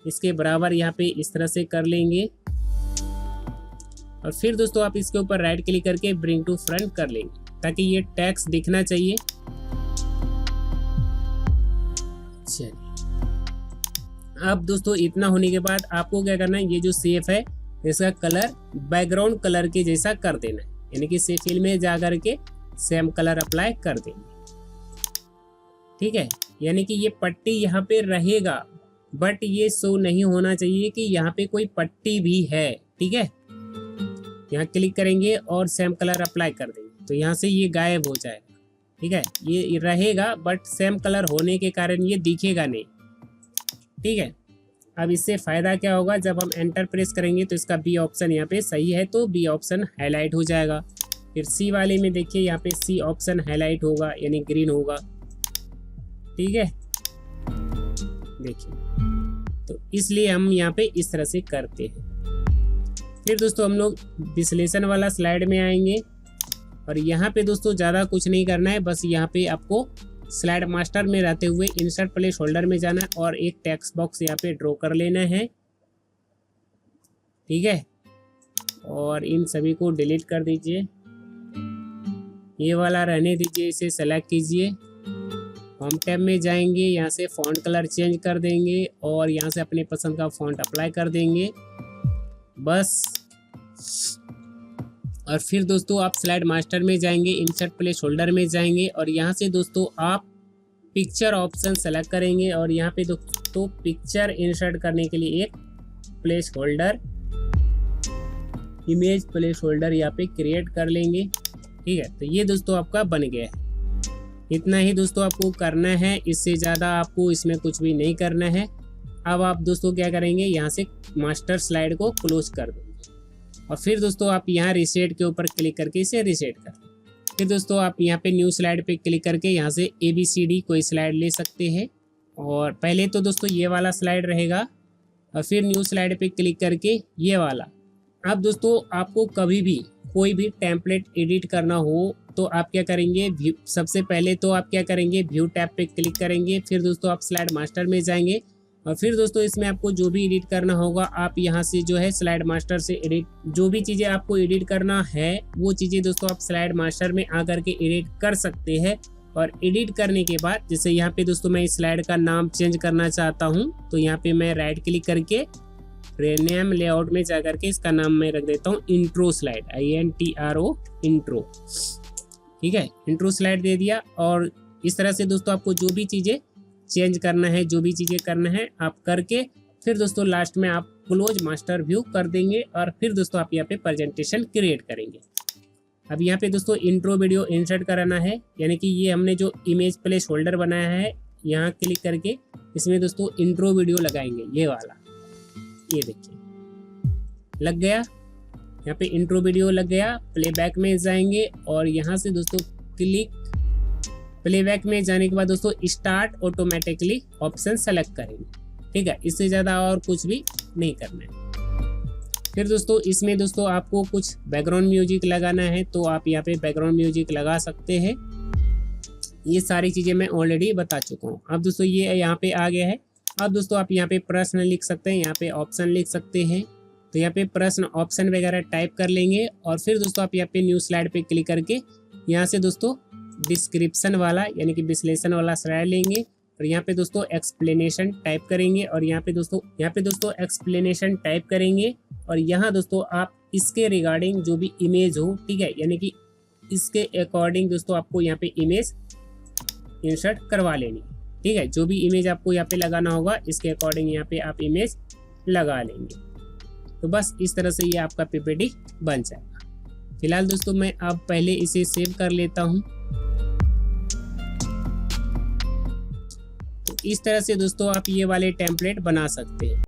इसके बराबर यहाँ पे इस तरह से कर लेंगे। और फिर दोस्तों आप इसके ऊपर राइट क्लिक करके ब्रिंग टू फ्रंट कर लेंगे ताकि ये टेक्स्ट दिखना चाहिए। चलिए, अब दोस्तों इतना होने के बाद आपको क्या करना है, ये जो शेप है इसका कलर बैकग्राउंड कलर के जैसा कर देना है, यानी कि शेप फिल में जा करके सेम कलर अप्लाई कर देंगे, ठीक है। यानी कि ये पट्टी यहाँ पे रहेगा बट ये शो नहीं होना चाहिए कि यहाँ पे कोई पट्टी भी है, ठीक है। यहाँ क्लिक करेंगे और सेम कलर अप्लाई कर देंगे तो यहाँ से ये गायब हो जाएगा, ठीक है। ये रहेगा बट सेम कलर होने के कारण ये दिखेगा नहीं, ठीक है। अब इससे फ़ायदा क्या होगा, जब हम एंटर प्रेस करेंगे तो इसका बी ऑप्शन यहाँ पे सही है तो बी ऑप्शन हाईलाइट हो जाएगा। फिर सी वाले में देखिए यहाँ पे सी ऑप्शन हाईलाइट होगा यानी ग्रीन होगा, ठीक है। देखिए, तो इसलिए हम यहाँ पे इस तरह से करते हैं। फिर दोस्तों हम लोग विश्लेषण वाला स्लाइड में आएंगे और यहाँ पे दोस्तों ज़्यादा कुछ नहीं करना है, बस यहाँ पे आपको स्लाइड मास्टर में रहते हुए इंसर्ट प्लेस होल्डर में जाना है और एक टेक्स्ट बॉक्स यहाँ पे ड्रॉ कर लेना है, ठीक है। और इन सभी को डिलीट कर दीजिए, ये वाला रहने दीजिए, इसे सेलेक्ट कीजिए। होम टैब में जाएंगे, यहाँ से फॉन्ट कलर चेंज कर देंगे और यहाँ से अपने पसंद का फॉन्ट अप्लाई कर देंगे बस। और फिर दोस्तों आप स्लाइड मास्टर में जाएंगे, इंसर्ट प्लेस होल्डर में जाएंगे और यहाँ से दोस्तों आप पिक्चर ऑप्शन सेलेक्ट करेंगे और यहाँ पे दोस्तों पिक्चर इंसर्ट करने के लिए एक place holder image place holder यहाँ पे क्रिएट कर लेंगे। ठीक है, तो ये दोस्तों आपका बन गया है। इतना ही दोस्तों आपको करना है, इससे ज़्यादा आपको इसमें कुछ भी नहीं करना है। अब आप दोस्तों क्या करेंगे, यहाँ से मास्टर स्लाइड को क्लोज कर देंगे और फिर दोस्तों आप यहाँ रीसेट के ऊपर क्लिक करके इसे रीसेट कर दें। फिर दोस्तों आप यहाँ पे न्यू स्लाइड पे क्लिक करके यहाँ से ABCD कोई स्लाइड ले सकते हैं। और पहले तो दोस्तों ये वाला स्लाइड रहेगा और फिर न्यू स्लाइड पे क्लिक करके ये वाला। अब दोस्तों आपको कभी भी कोई भी टेम्पलेट एडिट करना हो तो आप क्या करेंगे, सबसे पहले तो आप क्या करेंगे, व्यू टैब पे क्लिक करेंगे। फिर दोस्तों आप स्लाइड मास्टर में जाएंगे और फिर दोस्तों इसमें आपको जो भी एडिट करना होगा आप यहाँ से जो है स्लाइड मास्टर से एडिट, जो भी चीज़ें आपको एडिट करना है वो चीज़ें दोस्तों आप स्लाइड मास्टर में आकर के एडिट कर सकते हैं। और एडिट करने के बाद जैसे यहाँ पे दोस्तों मैं इस स्लाइड का नाम चेंज करना चाहता हूँ तो यहाँ पे मैं राइट क्लिक करके नेम लेआउट में जा करके इसका नाम मैं रख देता हूँ इंट्रो स्लाइड, INTRO इंट्रो। ठीक है, इंट्रो स्लाइड दे दिया। और इस तरह से दोस्तों आपको जो भी चीज़ें चेंज करना है, जो भी चीज़ें करना है आप करके फिर दोस्तों लास्ट में आप क्लोज मास्टर व्यू कर देंगे और फिर दोस्तों आप यहाँ पे प्रेजेंटेशन क्रिएट करेंगे। अब यहाँ पे दोस्तों इंट्रो वीडियो इंसर्ट कराना है, यानी कि ये हमने जो इमेज प्लेस होल्डर बनाया है यहाँ क्लिक करके इसमें दोस्तों इंट्रो वीडियो लगाएंगे, ये वाला, ये देखिए लग गया। यहाँ पे इंट्रो वीडियो लग गया। प्लेबैक में जाएंगे और यहाँ से दोस्तों क्लिक, प्लेबैक में जाने के बाद दोस्तों स्टार्ट ऑटोमेटिकली ऑप्शन सेलेक्ट करेंगे। ठीक है, इससे ज़्यादा और कुछ भी नहीं करना है। फिर दोस्तों इसमें दोस्तों आपको कुछ बैकग्राउंड म्यूजिक लगाना है तो आप यहाँ पे बैकग्राउंड म्यूजिक लगा सकते हैं। ये सारी चीज़ें मैं ऑलरेडी बता चुका हूँ। अब दोस्तों ये यहाँ पे आ गया है। अब दोस्तों आप यहाँ पे प्रश्न लिख सकते हैं, यहाँ पे ऑप्शन लिख सकते हैं। तो यहाँ पे प्रश्न ऑप्शन वगैरह टाइप कर लेंगे और फिर दोस्तों आप यहाँ पे न्यू स्लाइड पे क्लिक करके यहाँ से दोस्तों डिस्क्रिप्शन वाला यानी कि विश्लेषण वाला स्लाइड लेंगे और यहाँ पे दोस्तों एक्सप्लेनेशन टाइप करेंगे और यहाँ पे दोस्तों एक्सप्लेनेशन टाइप करेंगे और यहाँ दोस्तों आप इसके रिगार्डिंग जो भी इमेज हो, ठीक है, यानी कि इसके अकॉर्डिंग दोस्तों आपको यहाँ पे इमेज इंसर्ट करवा लेनी। ठीक है, जो भी इमेज आपको यहाँ पे लगाना होगा इसके अकॉर्डिंग यहाँ पे आप इमेज लगा लेंगे। तो बस इस तरह से ये आपका PPT बन जाएगा। फिलहाल दोस्तों मैं अब पहले इसे सेव कर लेता हूँ। तो इस तरह से दोस्तों आप ये वाले टेम्पलेट बना सकते हैं।